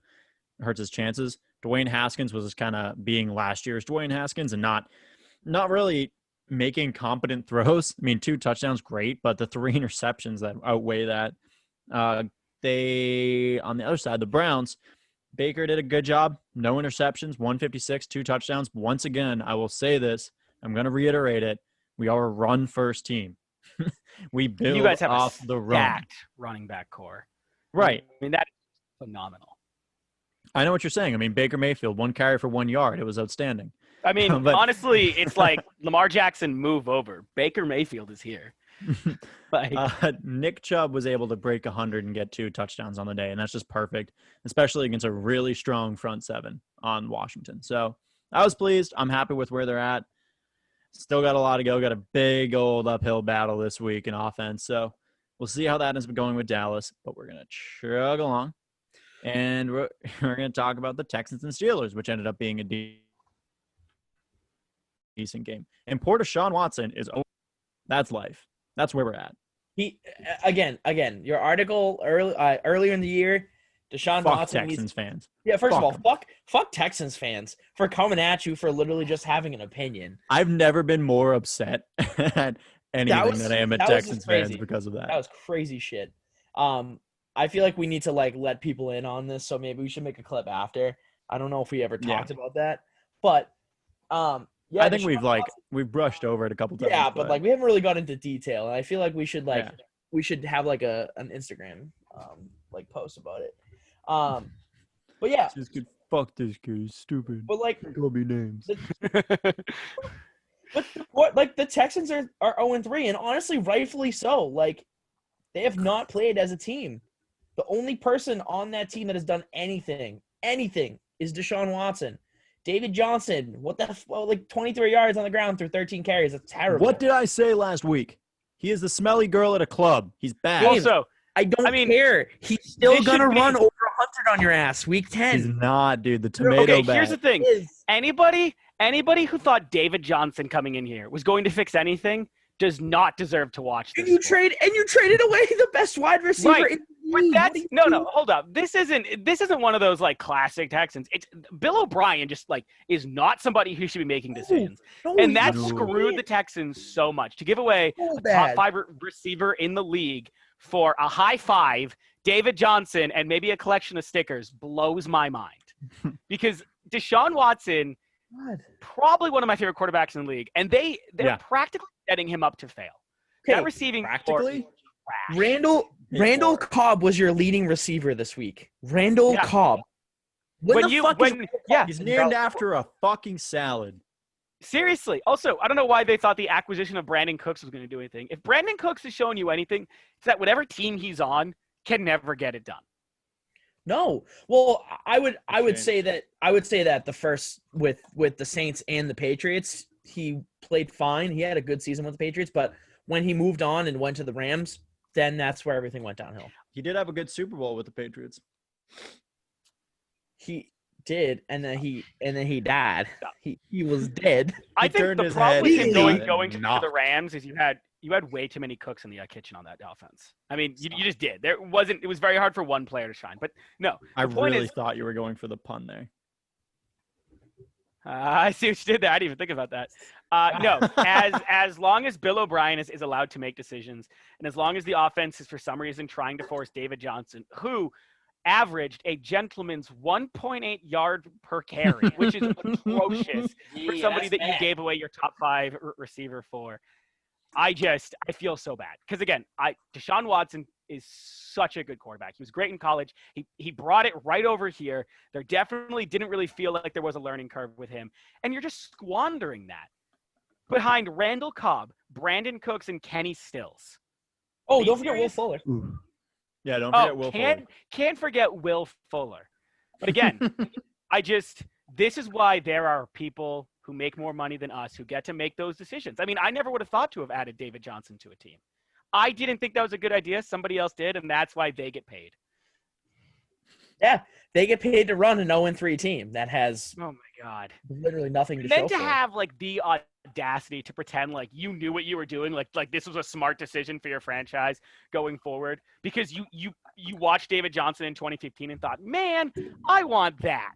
hurts his chances. Dwayne Haskins was kind of being last year's Dwayne Haskins and not really making competent throws. I mean, 2 touchdowns, great, but the 3 interceptions that outweigh that. On the other side, the Browns, Baker did a good job. No interceptions, 156, 2 touchdowns. Once again, I will say this. I'm going to reiterate it. We are a run-first team. We build you guys have off a the run. running back core. Right. I mean, that's phenomenal. I know what you're saying. I mean, Baker Mayfield, 1 carry for 1 yard. It was outstanding. I mean, But- honestly, it's like Lamar Jackson move over. Baker Mayfield is here. Like, Nick Chubb was able to break 100 and get 2 touchdowns on the day, and that's just perfect, especially against a really strong front seven on Washington. So I was pleased. I'm happy with where they're at. Still got a lot to go. Got a big old uphill battle this week in offense. So we'll see how that is going with Dallas, but we're going to chug along. And we're going to talk about the Texans and Steelers, which ended up being a decent game. And poor Deshaun Watson is over. That's life. That's where we're at. He again. Your article earlier in the year, Deshaun Fuck Watson Texans needs. fans. Yeah, first of all, 'em. fuck Texans fans for coming at you for literally just having an opinion. I've never been more upset at anything than I am at that was just Texans fans crazy. because of that. That was crazy shit. I feel like we need to let people in on this, so maybe we should make a clip after. I don't know if we ever talked about that, but yeah, I think Deshaun we've brushed over it a couple times. Yeah, but like we haven't really got into detail, and I feel like we should Yeah. we should have like an Instagram like post about it. But yeah, This kid, fuck this kid, he's stupid. but like Call me names. but what like the Texans are 0-3, and honestly, rightfully so. Like they have not played as a team. The only person on that team that has done anything is Deshaun Watson. David Johnson, like 23 yards on the ground through 13 carries. That's terrible. What did I say last week? He is the smelly girl at a club. He's bad. also, I mean, care. He's still this gonna should be- run over 100 on your ass week 10. He's not, dude. The tomato okay, bag. here's the thing. Anybody who thought David Johnson coming in here was going to fix anything does not deserve to watch this. And you sport. traded away the best wide receiver Right. in the But league. that's What do you no, do? hold up. This isn't one of those like classic Texans. It's Bill O'Brien just like is not somebody who should be making decisions. No, And that No. screwed the Texans so much. To give away so a bad. top 5 receiver in the league for a high 5, David Johnson, and maybe a collection of stickers blows my mind. Because Deshaun Watson, God. probably one of my favorite quarterbacks in the league, and they're Yeah. practically setting him up to fail. Okay, That receiving practically? core is trash. Randall Cobb was your leading receiver this week. Randall Yeah. Cobb. When yeah, He's named after a fucking salad. seriously. Also, I don't know why they thought the acquisition of Brandon Cooks was going to do anything. If Brandon Cooks is showing you anything, it's that whatever team he's on can never get it done. No. Well, I would Shame. say that the first with the Saints and the Patriots, he played fine. He had a good season with the Patriots, but when he moved on and went to the Rams, then that's where everything went downhill. He did have a good Super Bowl with the Patriots. He did, and then he died. He was dead. I He think turned the his problem with head him to going the to knock. the Rams is you had way too many cooks in the kitchen on that offense. I mean, you just did. It was very hard for one player to shine. But no, I point really is- thought you were going for the pun there. I see what you did there. I didn't even think about that. No, as long as Bill O'Brien is allowed to make decisions, and as long as the offense is for some reason trying to force David Johnson, who averaged a gentleman's 1.8 yard per carry, which is atrocious for somebody that you gave away your top 5 receiver for. I feel so bad because again, Deshaun Watson is such a good quarterback. He was great in college. He brought it right over here. There definitely didn't really feel like there was a learning curve with him, and you're just squandering that behind Randall Cobb, Brandon Cooks, and Kenny Stills. Oh, Are don't you forget Will serious? Fuller. Yeah, don't forget Oh, Will Fuller. can't forget Will Fuller. But again, this is why there are people who make more money than us who get to make those decisions. I mean, I never would have thought to have added David Johnson to a team. I didn't think that was a good idea. Somebody else did, and that's why they get paid. Yeah, they get paid to run an 0-3 team that has Oh my God. literally nothing to And show then to for it. have like the audacity to pretend like you knew what you were doing, like this was a smart decision for your franchise going forward because you watched David Johnson in 2015 and thought, man, I want that.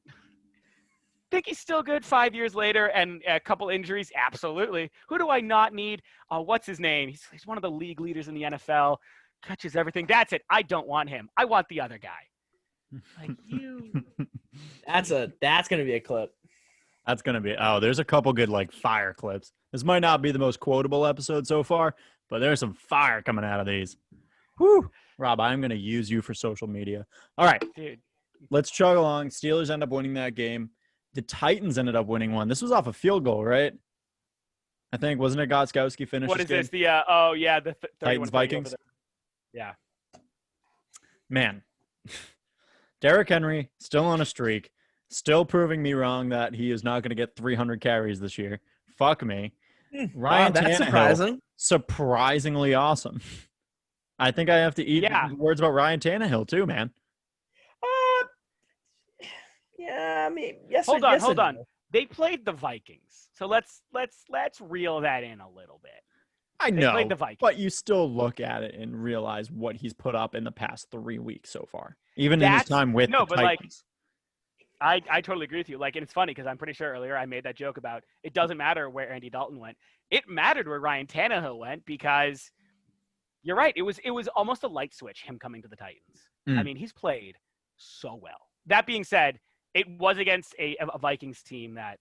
Think he's still good 5 years later and a couple injuries? Absolutely. Who do I not need? What's his name? He's one of the league leaders in the NFL. Catches everything. That's it. I don't want him. I want the other guy. Like you. That's gonna be a clip. That's going to be – there's a couple good, like, fire clips. This might not be the most quotable episode so far, but there's some fire coming out of these. Whew. Rob, I'm going to use you for social media. All right, Dude. let's chug along. Steelers end up winning that game. the Titans ended up winning one. This was off a field goal, right? I think, wasn't it Gostkowski finished What this is game? this? The 31-30 Titans over Vikings. there. Yeah. Man, Derrick Henry still on a streak, still proving me wrong that he is not going to get 300 carries this year. Fuck me. Ryan Wow, that's Tannehill, surprising. surprisingly awesome. I think I have to eat Yeah. words about Ryan Tannehill too, man. Yeah, I mean, yes. Hold yes and on. no. They played the Vikings, so let's reel that in a little bit. I They know, played the Vikings. but you still look at it and realize what he's put up in the past 3 weeks so far, even in his time with the Titans. I totally agree with you. Like, and it's funny because I'm pretty sure earlier I made that joke about it doesn't matter where Andy Dalton went. It mattered where Ryan Tannehill went because you're right. It was almost a light switch him coming to the Titans. I mean, he's played so well. That being said, it was against a Vikings team that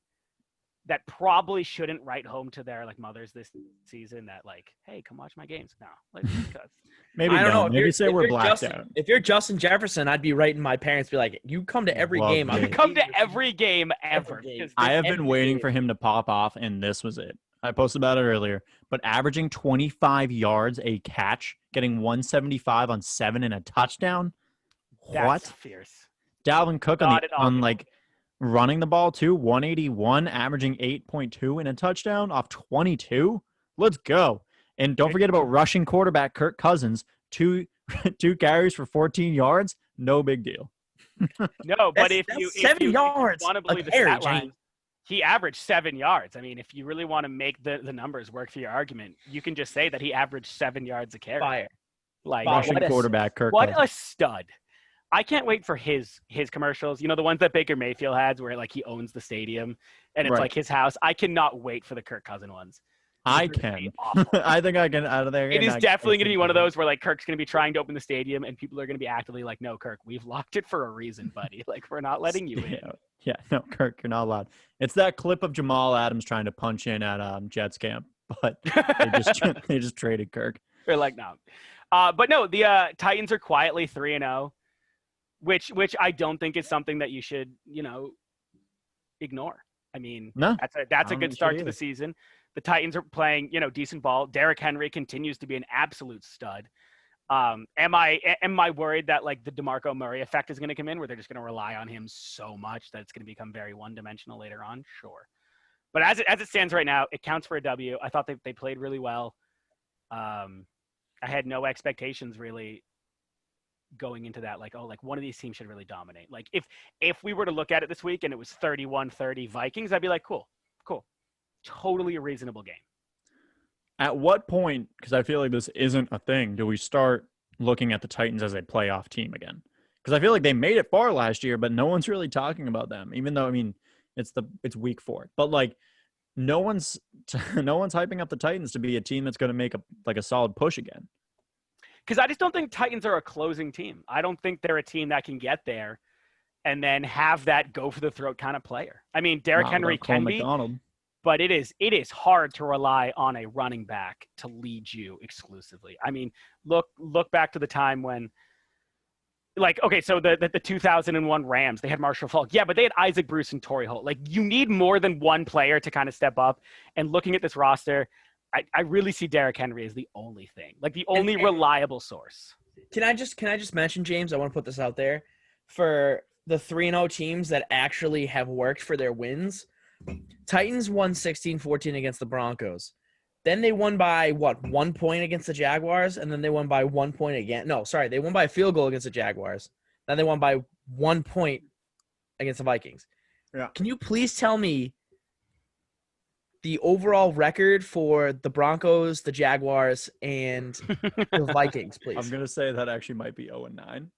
probably shouldn't write home to their like mothers this season that like, hey, come watch my games now. Like, because Maybe I don't know. Maybe say we're blacked Justin, out. If you're Justin Jefferson, I'd be writing my parents, be like, "You come to every Love game. it. you come to every game ever. Every game. Because I have been every waiting game. for him to pop off, and this was it. I posted about it earlier, but averaging 25 yards a catch, getting 175 on 7 and a touchdown. that's What? fierce. Dalvin Cook Not at all. on like running the ball too, 181, averaging 8.2 and a touchdown off 22. Let's go. And don't forget about rushing quarterback Kirk Cousins, two carries for 14 yards. No big deal. No, but That's if you 7 yards want to a believe the carry, stat line, James. he averaged 7 yards. I mean, if you really want to make the numbers work for your argument, you can just say that he averaged 7 yards a carry. Fire. Like, Fire. Rushing what a- quarterback Kirk what Cousins. a stud. I can't wait for his commercials. You know, the ones that Baker Mayfield has where like he owns the stadium and it's Right. like his house. I cannot wait for the Kirk Cousin ones. I They're gonna be can. awful. I think I can out of there. It is definitely going to be one of those where like Kirk's going to be trying to open the stadium and people are going to be actively like, no, Kirk, we've locked it for a reason, buddy. Like, we're not letting you in. Yeah, no, Kirk, you're not allowed. It's that clip of Jamal Adams trying to punch in at Jets camp, but they just traded Kirk. They're like, no. But no, the Titans are quietly 3-0, which I don't think is something that you should, ignore. I mean, No, that's I a don't good think you start should to the either. season. The Titans are playing, decent ball. Derrick Henry continues to be an absolute stud. Am I worried that like the DeMarco Murray effect is going to come in where they're just going to rely on him so much that it's going to become very one-dimensional later on? Sure. But as it stands right now, it counts for a W. I thought they played really well. I had no expectations really going into that. Like, oh, like one of these teams should really dominate. Like if we were to look at it this week and it was 31-30 Vikings, I'd be like, cool. Totally a reasonable game. At what point, because I feel like this isn't a thing, do we start looking at the Titans as a playoff team again? Because I feel like they made it far last year, but no one's really talking about them. Even though, I mean, it's week 4, but like no one's hyping up the Titans to be a team that's going to make a solid push again. Because I just don't think Titans are a closing team. I don't think they're a team that can get there and then have that go for the throat kind of player. I mean, Derrick Henry can be. McDonald. But it is hard to rely on a running back to lead you exclusively. I mean, look back to the time when, like, okay, so the 2001 Rams, they had Marshall Faulk. Yeah, but they had Isaac Bruce and Torrey Holt. Like, you need more than one player to kind of step up. And looking at this roster, I really see Derrick Henry as the only thing, like the only reliable source. Can I just mention, James? I want to put this out there for the 3-0 teams that actually have worked for their wins. Titans won 16-14 against the Broncos. Then they won by 1 point against the Jaguars, and then they won by 1 point again. No, sorry, they won by a field goal against the Jaguars. Then they won by 1 point against the Vikings. Yeah. Can you please tell me the overall record for the Broncos, the Jaguars, and the Vikings, please? I'm gonna say that actually might be 0-9.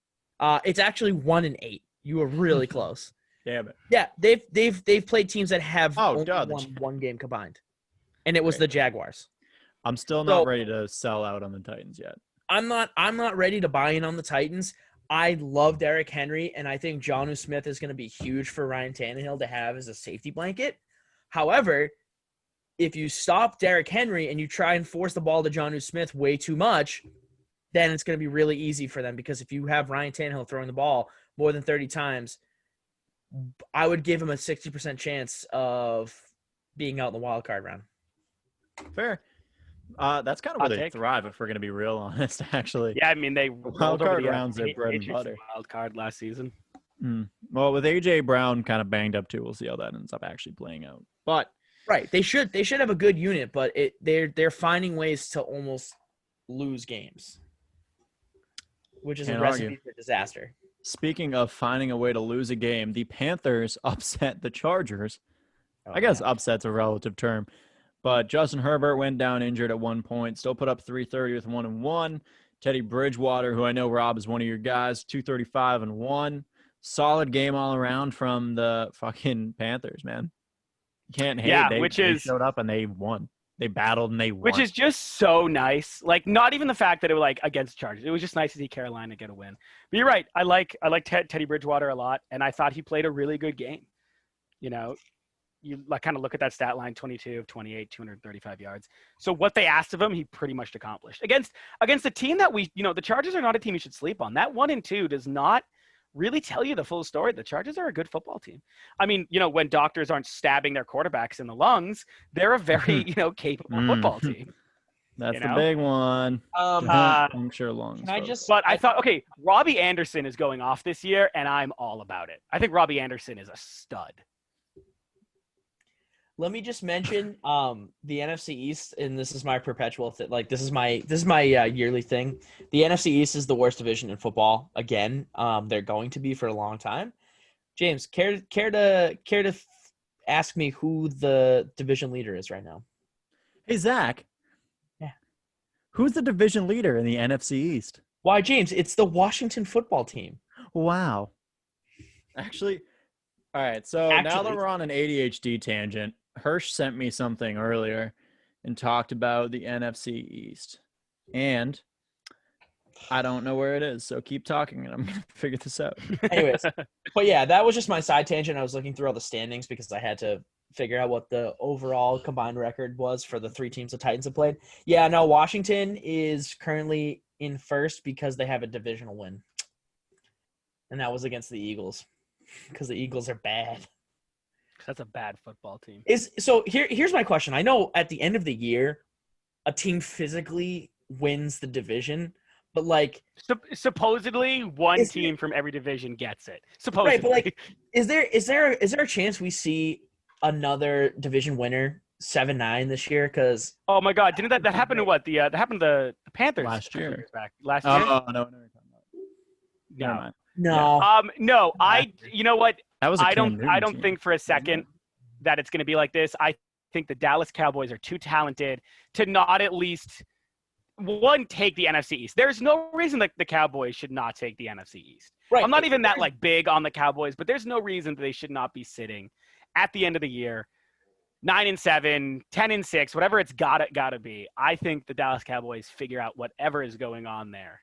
It's actually 1-8. You were really close. Damn it. Yeah, they've played teams that have only won one game combined, and it was the Jaguars. I'm still not ready to sell out on the Titans yet. I'm not ready to buy in on the Titans. I love Derrick Henry, and I think Jonnu Smith is going to be huge for Ryan Tannehill to have as a safety blanket. However, if you stop Derrick Henry and you try and force the ball to Jonnu Smith way too much, then it's going to be really easy for them, because if you have Ryan Tannehill throwing the ball more than 30 times, I would give him a 60% chance of being out in the wild card round. Fair. That's kind of where Hot they take. thrive, if we're going to be real honest, actually. Yeah, I mean they Wild rolled over card the rounds, their bread and Patriots butter. wild card last season. Well, with A.J. Brown kind of banged up too, we'll see how that ends up actually playing out. But Right, they should have a good unit, but they're finding ways to almost lose games, which is Can't a recipe argue. for disaster. Speaking of finding a way to lose a game, the Panthers upset the Chargers. Oh, I guess yeah. upset's a relative term. But Justin Herbert went down injured at one point, still put up 330 with 1-1. Teddy Bridgewater, who I know, Rob, is one of your guys, 235-1. Solid game all around from the fucking Panthers, man. You can't hate. Yeah, They showed up and they won. They battled and they won. Which is just so nice. Like, not even the fact that it was like against Chargers. It was just nice to see Carolina get a win. But you're right. I like Teddy Bridgewater a lot, and I thought he played a really good game. You know, you like kind of look at that stat line: 22 of 28, 235 yards. So what they asked of him, he pretty much accomplished against a team that the Chargers are not a team you should sleep on. That 1-2 does not really tell you the full story. The Chargers are a good football team. I mean, when doctors aren't stabbing their quarterbacks in the lungs, they're a very, capable football team. That's the big one. Puncture lungs. Can I folks. just? But I thought, okay, Robbie Anderson is going off this year, and I'm all about it. I think Robbie Anderson is a stud. Let me just mention the NFC East, and this is my perpetual this is my yearly thing. The NFC East is the worst division in football. Again, they're going to be for a long time. James, care to ask me who the division leader is right now? Hey, Zach. Yeah. Who's the division leader in the NFC East? Why, James? It's the Washington football team. Wow. Actually, all right. So now that we're on an ADHD tangent, Hirsch sent me something earlier and talked about the NFC East. And I don't know where it is, so keep talking and I'm going to figure this out. Anyways, but yeah, that was just my side tangent. I was looking through all the standings because I had to figure out what the overall combined record was for the three teams the Titans have played. Yeah, no, Washington is currently in first because they have a divisional win. And that was against the Eagles because the Eagles are bad. That's a bad football team. Here's my question. I know at the end of the year, a team physically wins the division, but like supposedly one team from every division gets it. Supposedly, right? But like, is there a chance we see another division winner 7-9 this year? Because oh my God, didn't that happen to what that happened to the Panthers last year? Last year? Oh no, never mind. No. No. You know what? That was I don't think for a second that it's going to be like this. I think the Dallas Cowboys are too talented to not at least take the NFC East. There's no reason that the Cowboys should not take the NFC East. Right. I'm not even that big on the Cowboys, but there's no reason that they should not be sitting at the end of the year 9-7, 10-6, whatever it's gotta be. I think the Dallas Cowboys figure out whatever is going on there.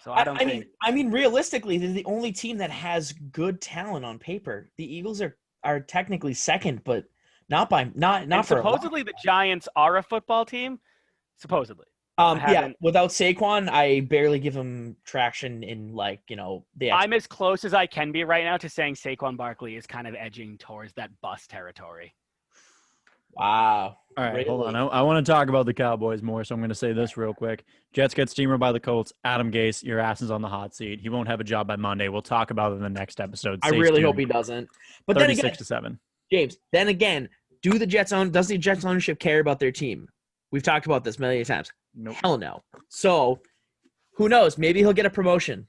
So I mean, realistically, they're the only team that has good talent on paper. The Eagles are technically second, but not for supposedly the Giants are a football team. Supposedly. Without Saquon, I barely give him traction in I'm as close as I can be right now to saying Saquon Barkley is kind of edging towards that bust territory. Wow. All right, hold on. I want to talk about the Cowboys more, so I'm going to say this real quick. Jets get steamed by the Colts. Adam Gase, your ass is on the hot seat. He won't have a job by Monday. We'll talk about it in the next episode. I really hope he doesn't. But then again, 36-7. James, does the Jets ownership care about their team? We've talked about this many times. Nope. Hell no. So, who knows? Maybe he'll get a promotion.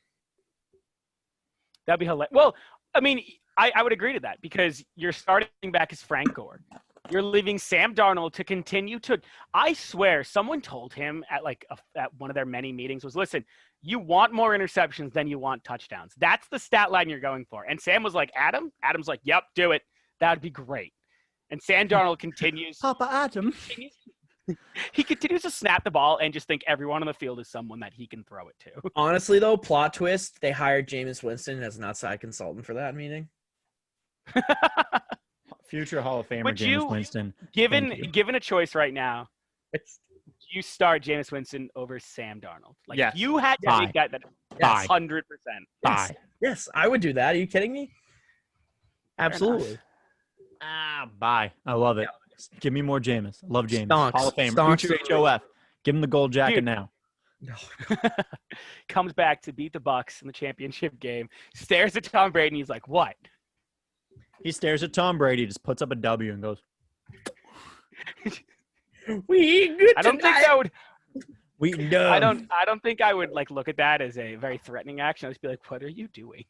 That'd be hilarious. Well, I mean, I would agree to that because you're starting back as Frank Gore. You're leaving Sam Darnold to continue to – I swear someone told him at one of their many meetings was, listen, you want more interceptions than you want touchdowns. That's the stat line you're going for. And Sam was like, Adam? Adam's like, yep, do it. That'd be great. And Sam Darnold continues – Papa Adam. He continues to snap the ball and just think everyone on the field is someone that he can throw it to. Honestly, though, plot twist, they hired Jameis Winston as an outside consultant for that meeting. Future Hall of Famer Jameis Winston. Given a choice right now, you start Jameis Winston over Sam Darnold. Yes. You had to make that 100%. Yes, I would do that. Are you kidding me? Absolutely. Bye. I love it. Give me more Jameis. I love Jameis. Stonks. Hall of Famer. Stonks Future to the HOF. Give him the gold jacket Dude. now. Comes back to beat the Bucks in the championship game. Stares at Tom Brady and he's like, "What?" He stares at Tom Brady, just puts up a W and goes, We eat good I don't think tonight. that would. "We know." I don't think I would like look at that as a very threatening action. I'd just be like, "What are you doing?"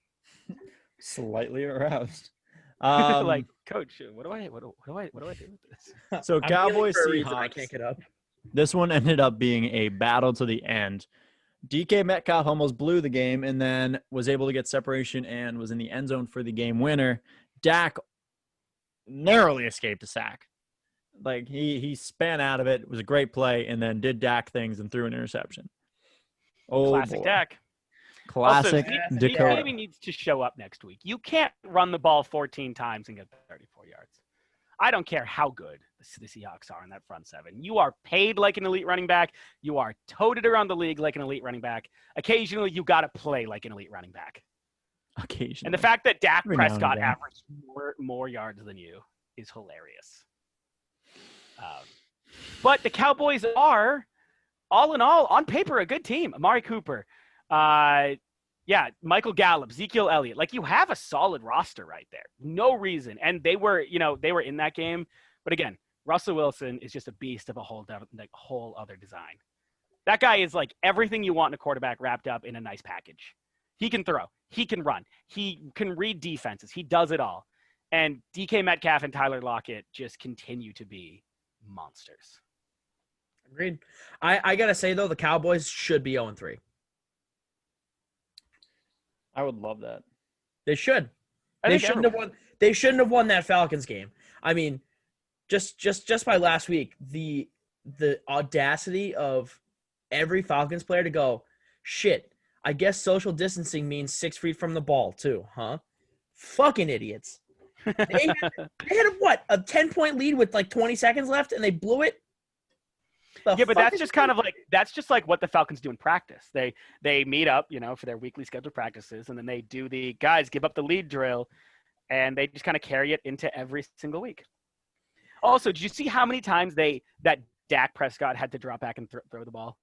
Slightly aroused. Like, coach, what do I do with this? So I'm Cowboys for a reason I Seahawks. can't get up. This one ended up being a battle to the end. DK Metcalf almost blew the game and then was able to get separation and was in the end zone for the game winner. Dak narrowly escaped a sack. Like he span out of it. It was a great play and then did Dak things and threw an interception. Oh, Classic boy. Dak. Classic Also, Dakota. maybe needs to show up next week. You can't run the ball 14 times and get 34 yards. I don't care how good the Seahawks are in that front seven. You are paid like an elite running back. You are toted around the league like an elite running back. Occasionally, you got to play like an elite running back. Occasionally. And the fact that Dak Every now and Prescott again. averaged more yards than you is hilarious. But the Cowboys are, all in all, on paper, a good team. Amari Cooper, Michael Gallup, Ezekiel Elliott. Like, you have a solid roster right there. No reason. And they were in that game. But again, Russell Wilson is just a beast of a whole other design. That guy is like everything you want in a quarterback wrapped up in a nice package. He can throw. He can run. He can read defenses. He does it all. And DK Metcalf and Tyler Lockett just continue to be monsters. Agreed. I gotta say though, the Cowboys should be 0-3. I would love that. They should. I They think shouldn't have won. They shouldn't have won that Falcons game. I mean, just by last week, the audacity of every Falcons player to go, shit, I guess social distancing means 6 feet from the ball too, huh? Fucking idiots. They had a 10-point lead with like 20 seconds left, and they blew it. Yeah, but that's just like what the Falcons do in practice. They meet up, for their weekly scheduled practices, and then they do the guys give up the lead drill, and they just kind of carry it into every single week. Also, did you see how many times that Dak Prescott had to drop back and throw the ball?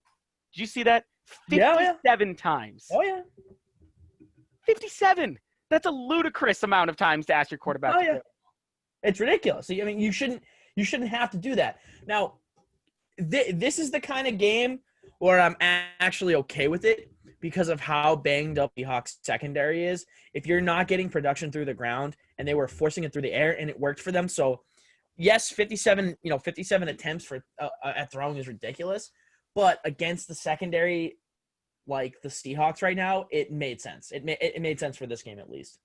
Did you see that? 57 times. Oh yeah. 57. That's a ludicrous amount of times to ask your quarterback. Oh yeah. It's ridiculous. I mean, you shouldn't have to do that. Now, this is the kind of game where I'm actually okay with it because of how banged up the Hawks secondary is. If you're not getting production through the ground and they were forcing it through the air and it worked for them. So yes, 57 attempts for at throwing is ridiculous, but against the secondary like the Seahawks right now, it made sense. It made sense for this game at least.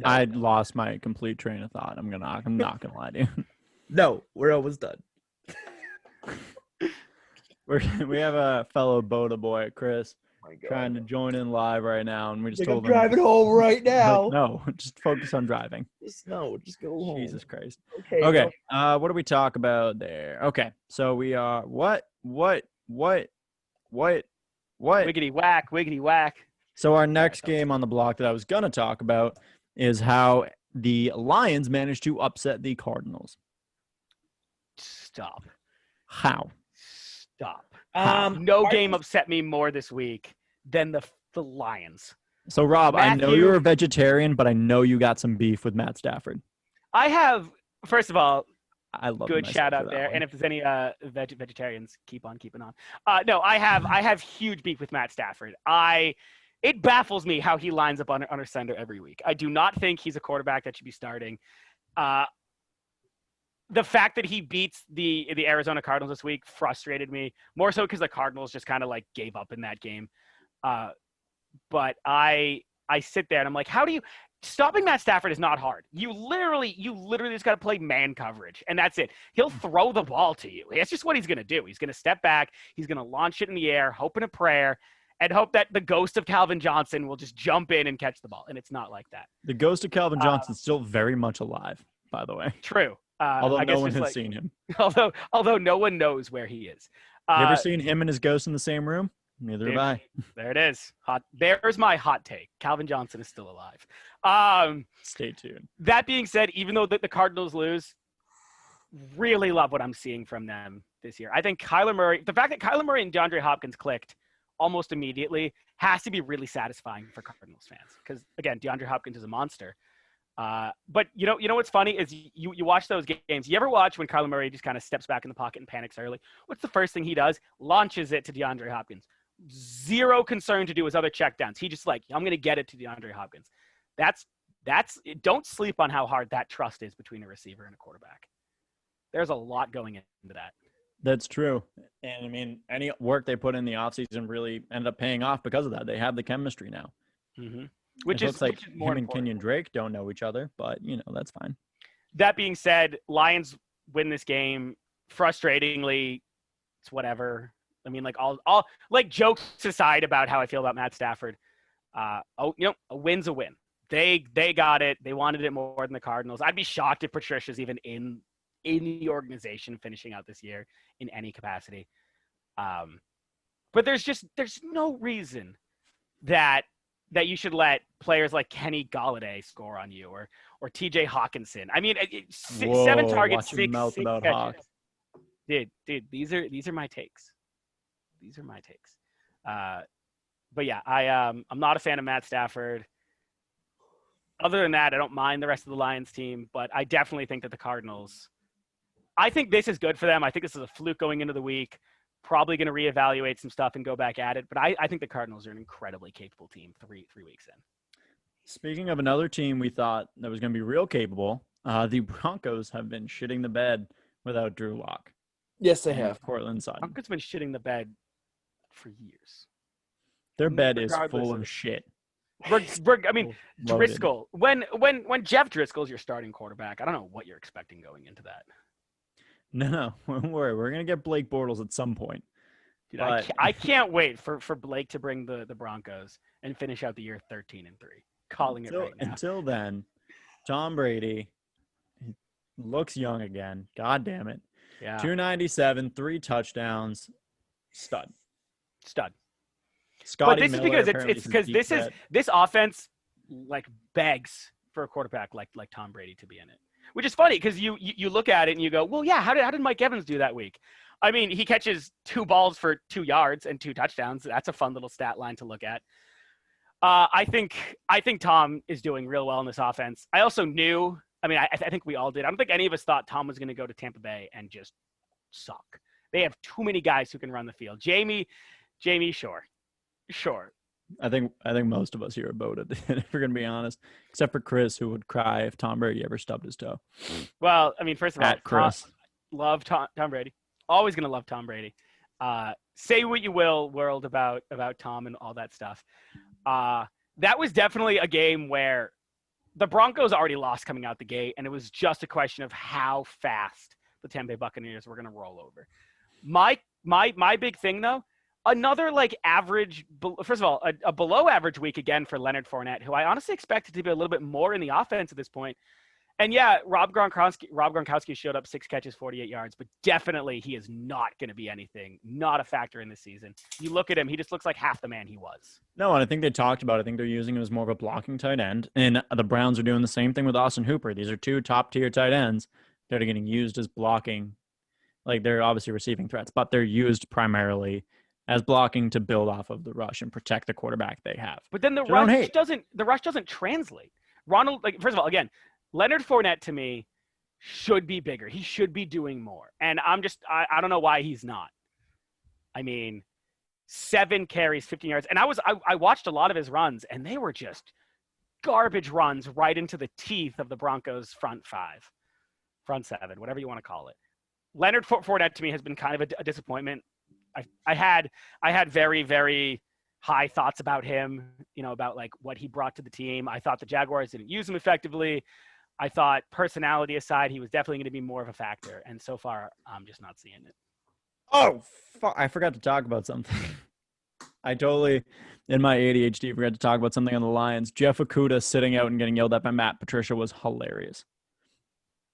I lost my complete train of thought. I'm not gonna lie to you. No, we're almost done. We have a fellow BOTA boy, Chris, trying to join in live right now, and we just told him driving home right now. No, just focus on driving. Just go home. Jesus Christ. Okay. Okay. What do we talk about there? Okay. So we are what? Wiggity whack, wiggity whack. So our next game on the block that I was gonna talk about is how the Lions managed to upset the Cardinals. Stop. How? No game upset me more this week than the Lions. So Rob, I know Matthew- you're a vegetarian, but I know you got some beef with Matt Stafford. I have, first of all, I love good myself shout for out that there. one. And if there's any vegetarians, keep on keeping on. No, I have huge beef with Matt Stafford. It baffles me how he lines up under center every week. I do not think he's a quarterback that should be starting. The fact that he beats the Arizona Cardinals this week frustrated me more so because the Cardinals just kind of like gave up in that game. But I sit there and I'm like, stopping Matt Stafford is not hard. You literally just got to play man coverage, and that's it. He'll throw the ball to you. That's just what he's going to do. He's going to step back. He's going to launch it in the air, hope in a prayer, and hope that the ghost of Calvin Johnson will just jump in and catch the ball. And it's not like that. The ghost of Calvin Johnson's still very much alive, by the way. True. Although I guess no one just has seen him. Although no one knows where he is. You ever seen him and his ghost in the same room? Neither Dude, have I. there it is. There's my hot take. Calvin Johnson is still alive. Stay tuned. That being said, even though the Cardinals lose, really love what I'm seeing from them this year. I think Kyler Murray, the fact that Kyler Murray and DeAndre Hopkins clicked almost immediately has to be really satisfying for Cardinals fans because, again, DeAndre Hopkins is a monster. But you know what's funny is you watch those games. You ever watch when Kyler Murray just kind of steps back in the pocket and panics early? What's the first thing he does? Launches it to DeAndre Hopkins. Zero concern to do his other checkdowns. He just like, I'm going to get it to DeAndre Hopkins. Don't sleep on how hard that trust is between a receiver and a quarterback. There's a lot going into that. That's true. And I mean, any work they put in the offseason really ended up paying off because of that. They have the chemistry now. Mm-hmm. Which is like more him and important. Kenyon Drake don't know each other, but that's fine. That being said, Lions win this game. Frustratingly, it's whatever. I mean, like all like jokes aside about how I feel about Matt Stafford. A win's a win. They got it. They wanted it more than the Cardinals. I'd be shocked if Patricia's even in the organization finishing out this year in any capacity. But there's no reason that you should let players like Kenny Golladay score on you or TJ Hawkinson. I mean, 7 targets, watch your mouth six about catches. Hawk. Dude, these are my takes. These are my takes. But yeah, I'm not a fan of Matt Stafford. Other than that, I don't mind the rest of the Lions team, but I definitely think that the Cardinals, I think this is good for them. I think this is a fluke going into the week. Probably going to reevaluate some stuff and go back at it. But I think the Cardinals are an incredibly capable team 3 weeks in. Speaking of another team we thought that was going to be real capable, the Broncos have been shitting the bed without Drew Lock. Yes, they have. Cortland Sutton. Broncos been shitting the bed for years. Their bed is Regardless full of- of shit. I mean, Loaded. Driscoll. When Jeff Driscoll's your starting quarterback, I don't know what you're expecting going into that. No, don't worry. We're going to get Blake Bortles at some point. Dude, But- I can't wait for Blake to bring the Broncos and finish out the year 13-3. Calling it right now. Until then, Tom Brady looks young again. God damn it. Yeah. 297, 3 touchdowns. Stud. Scotty But this Miller is because apparently it's is a because deep this offense like begs for a quarterback like Tom Brady to be in it. Which is funny because you look at it and you go, well, yeah, how did Mike Evans do that week? I mean, he catches 2 balls for 2 yards and 2 touchdowns. That's a fun little stat line to look at. I think Tom is doing real well in this offense. I also knew. I mean, I think we all did. I don't think any of us thought Tom was going to go to Tampa Bay and just suck. They have too many guys who can run the field. Jamie, sure. I think most of us here are voted, if we're gonna be honest, except for Chris, who would cry if Tom Brady ever stubbed his toe. Well, I mean, first of all, At Chris. love Tom Brady. Always gonna love Tom Brady. Say what you will, world, about Tom and all that stuff. That was definitely a game where the Broncos already lost coming out the gate, and it was just a question of how fast the Tampa Bay Buccaneers were gonna roll over. My big thing though. Another like average, first of all, a below average week again for Leonard Fournette, who I honestly expected to be a little bit more in the offense at this point. And yeah, Rob Gronkowski showed up 6 catches, 48 yards, but definitely he is not going to be anything, not a factor in this season. You look at him, he just looks like half the man he was. No, and I think they talked about it. I think they're using him as more of a blocking tight end. And the Browns are doing the same thing with Austin Hooper. These are 2 top-tier tight ends that are getting used as blocking. Like, they're obviously receiving threats, but they're used primarily as blocking to build off of the rush and protect the quarterback they have. But then the rush doesn't translate. First of all, again, Leonard Fournette to me should be bigger. He should be doing more. And I don't know why he's not. I mean, 7 carries, 15 yards. And I watched a lot of his runs, and they were just garbage runs right into the teeth of the Broncos front 7, whatever you want to call it. Leonard Fournette to me has been kind of a disappointment. I had very, very high thoughts about him, about like what he brought to the team. I thought the Jaguars didn't use him effectively. I thought personality aside, he was definitely going to be more of a factor. And so far, I'm just not seeing it. Oh, fuck. I forgot to talk about something. I totally, in my ADHD, forgot to talk about something on the Lions. Jeff Okudah sitting out and getting yelled at by Matt Patricia was hilarious.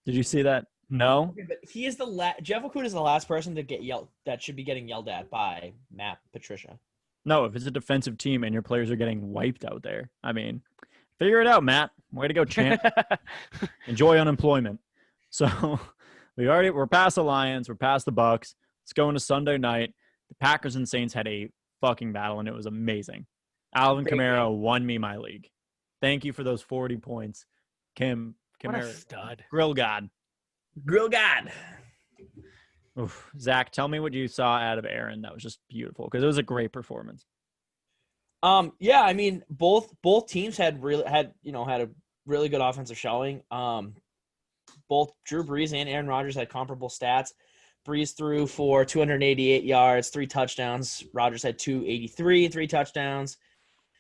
Did you see that? No? Okay, but he is Jeff Okudah is the last person to get yelled that should be getting yelled at by Matt Patricia. No, if it's a defensive team and your players are getting wiped out there, I mean, figure it out, Matt. Way to go, champ. Enjoy unemployment. So we're past the Lions, we're past the Bucks. Let's go into Sunday night. The Packers and Saints had a fucking battle, and it was amazing. Alvin Kamara won me my league. Thank you for those 40 points, Kim. What a Kamara, stud. Grill God. Grill God. Oof. Zach, tell me what you saw out of Aaron. That was just beautiful because it was a great performance. Yeah, I mean, both teams had a really good offensive showing. Both Drew Brees and Aaron Rodgers had comparable stats. Brees threw for 288 yards, 3 touchdowns. Rodgers had 283, 3 touchdowns.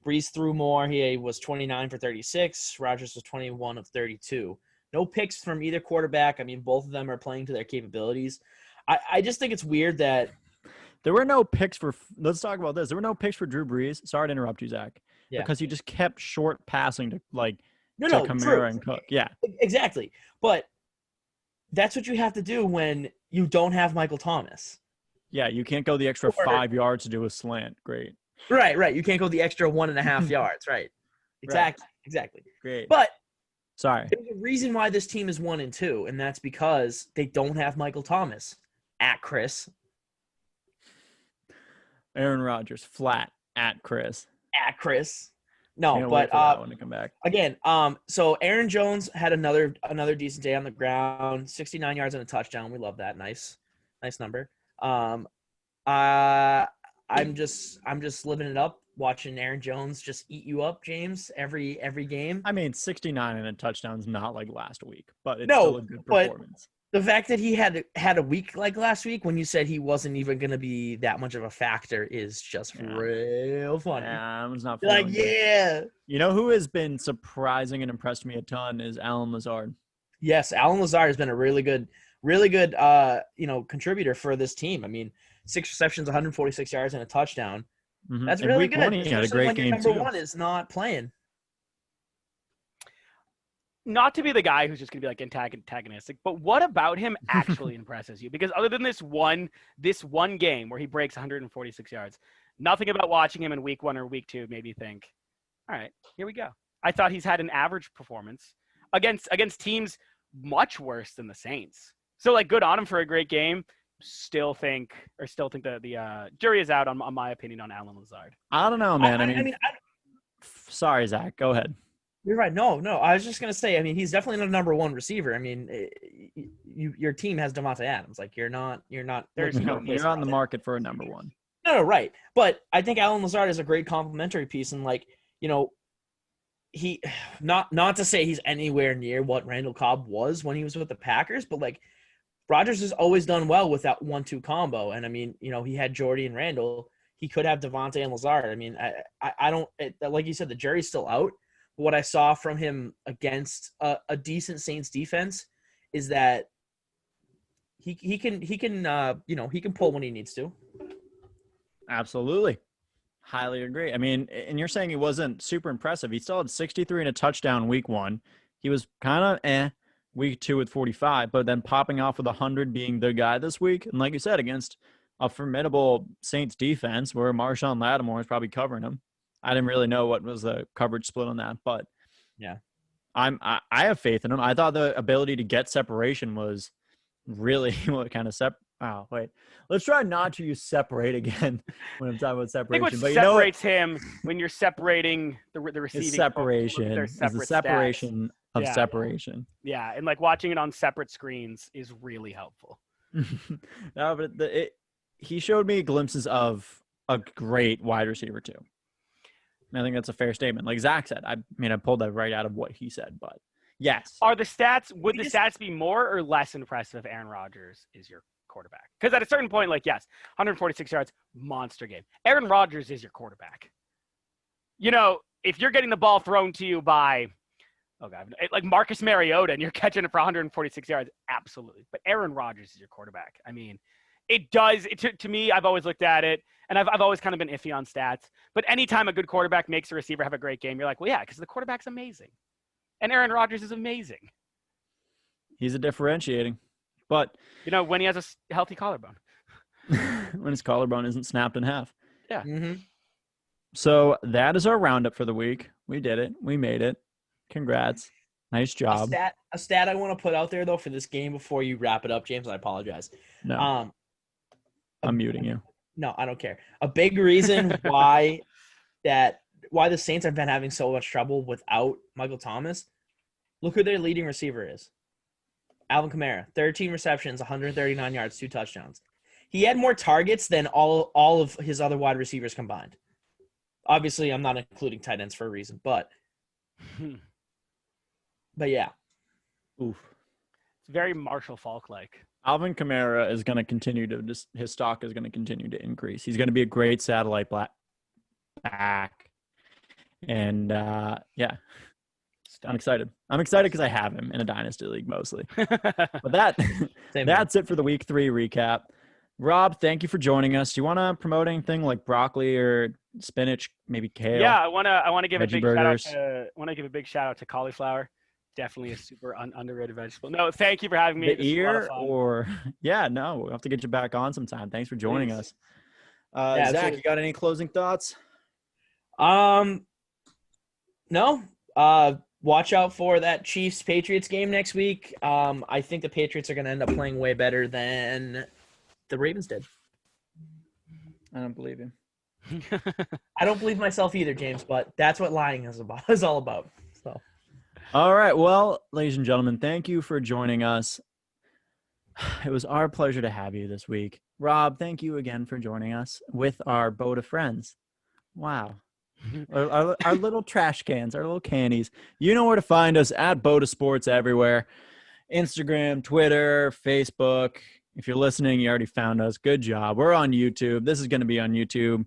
Brees threw more. He was 29 for 36. Rodgers was 21 of 32. No picks from either quarterback. I mean, both of them are playing to their capabilities. I just think it's weird that there were no picks for – let's talk about this. There were no picks for Drew Brees. Sorry to interrupt you, Zach. Yeah. Because he just kept short passing to, Kamara true. and Cook. Yeah. Exactly. But that's what you have to do when you don't have Michael Thomas. Yeah, you can't go the extra 5 yards to do a slant. Great. Right. You can't go the extra 1.5 yards. Right. Exactly. Great. But sorry, there's a reason why this team is 1-2, and that's because they don't have Michael Thomas. At Chris. Aaron Rodgers flat at Chris. At Chris. No, Can't but wait for that one to come back. Again, so Aaron Jones had another decent day on the ground, 69 yards and a touchdown. We love that. Nice number. I'm just living it up, watching Aaron Jones just eat you up, James, every game. I mean, 69 and a touchdown's not like last week, but it's still a good performance. The fact that he had a week like last week when you said he wasn't even going to be that much of a factor is just real funny. Yeah, it was not like, yeah. You know who has been surprising and impressed me a ton is Allen Lazard. Yes, Allen Lazard has been a really good contributor for this team. I mean, 6 receptions, 146 yards, and a touchdown. Mm-hmm. That's really good. One, he had a great game number too. One is not playing. Not to be the guy who's just going to be like antagonistic, but what about him actually impresses you? Because other than this one game where he breaks 146 yards, nothing about watching him in week 1 or week 2 made me think, all right, here we go. I thought he's had an average performance against teams much worse than the Saints. So like good on him for a great game. Still think the jury is out on my opinion on Allen Lazard. I don't know, man. Sorry, Zach. Go ahead. You're right. No. I was just gonna say. I mean, he's definitely not a number 1 receiver. I mean, your team has Devontae Adams. Like you're not. You're on the market for a number 1. No, right. But I think Allen Lazard is a great complementary piece, and he not to say he's anywhere near what Randall Cobb was when he was with the Packers, but like Rodgers has always done well with that 1-2 combo. And I mean, he had Jordy and Randall. He could have Devontae and Lazard. I mean, I don't like you said, the jury's still out. What I saw from him against a decent Saints defense is that he can pull when he needs to. Absolutely. Highly agree. I mean, and you're saying he wasn't super impressive. He still had 63 and a touchdown week 1. He was kind of week 2 with 45, but then popping off with 100 being the guy this week. And like you said, against a formidable Saints defense where Marshawn Lattimore is probably covering him. I didn't really know what was the coverage split on that, but yeah, I have faith in him. I thought the ability to get separation was really what kind of Oh, wait. Let's try not to use separate again when I'm talking about separation. I think what separates him when you're separating the receiving separation is the separation of separation. Yeah, and like watching it on separate screens is really helpful. No, but he showed me glimpses of a great wide receiver too. I think that's a fair statement. Like Zach said, I pulled that right out of what he said, but yes. Would the stats be more or less impressive if Aaron Rodgers is your quarterback? Because at a certain point, like, yes, 146 yards, monster game. Aaron Rodgers is your quarterback. If you're getting the ball thrown to you by, like Marcus Mariota and you're catching it for 146 yards, absolutely. But Aaron Rodgers is your quarterback. I mean, it does. To me, I've always looked at it, and I've always kind of been iffy on stats. But anytime a good quarterback makes a receiver have a great game, you're like, well, yeah, because the quarterback's amazing. And Aaron Rodgers is amazing. He's a differentiating. But when he has a healthy collarbone. When his collarbone isn't snapped in half. Yeah. Mm-hmm. So that is our roundup for the week. We did it. We made it. Congrats. Nice job. A stat I want to put out there though for this game before you wrap it up, James. I apologize. No, I'm muting you. No, I don't care. A big reason why the Saints have been having so much trouble without Michael Thomas. Look who their leading receiver is. Alvin Kamara, 13 receptions, 139 yards, 2 touchdowns. He had more targets than all of his other wide receivers combined. Obviously, I'm not including tight ends for a reason, but yeah. Oof. It's very Marshall Falk-like. Alvin Kamara is going to continue to his stock is going to continue to increase. He's going to be a great satellite back. And yeah, I'm excited. I'm excited because I have him in a dynasty league mostly. But that's it for the week 3 recap. Rob, thank you for joining us. Do you want to promote anything like broccoli or spinach, maybe kale? Yeah, I want to give a veggie big burgers. shout out to cauliflower. Definitely a super underrated vegetable. No, thank you for having me. The ear or yeah, no, we'll have to get you back on sometime. Thanks for joining us. Yeah, Zach, you got any closing thoughts? No. Watch out for that Chiefs-Patriots game next week. I think the Patriots are going to end up playing way better than the Ravens did. I don't believe you. I don't believe myself either, James, but that's what lying is all about. So, all right. Well, ladies and gentlemen, thank you for joining us. It was our pleasure to have you this week. Rob, thank you again for joining us with our BOTA friends. Wow. Our little trash cans, our little cannies. You know where to find us at BOTA Sports everywhere. Instagram, Twitter, Facebook. If you're listening, you already found us. Good job. We're on YouTube. This is going to be on YouTube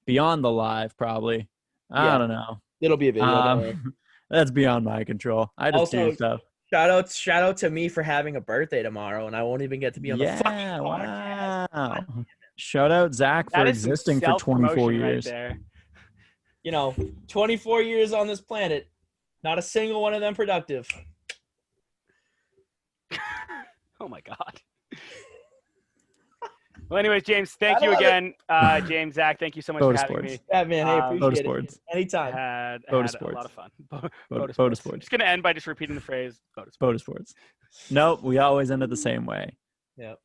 beyond the live, probably. I don't know. It'll be a video. That's beyond my control. I just do stuff. Shout out to me for having a birthday tomorrow, and I won't even get to be on the fucking podcast. Wow. Shout out Zach for existing for 24 years. Right there. You know, 24 years on this planet, not a single one of them productive. Oh my God. Well, anyways, James, thank you again. James, Zach, thank you so much for having me. Yeah, man, hey, appreciate BOTA it. Sports. Anytime. Had BOTA a Sports. lot of fun. BOTA Sports. Just going to end by just repeating the phrase, BOTA Sports. BOTA Sports. Nope, we always end it the same way. Yep.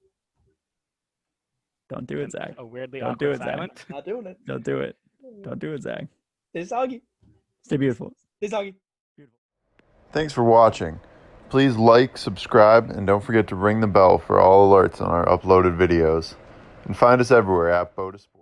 Don't do it, Zach. A weirdly Don't awkward do it, silent. Zach. Not doing it. Don't do it. Don't do it, Zach. Stay soggy. Stay beautiful. Stay soggy. Thanks for watching. Please like, subscribe, and don't forget to ring the bell for all alerts on our uploaded videos. And find us everywhere at BOTA Sports.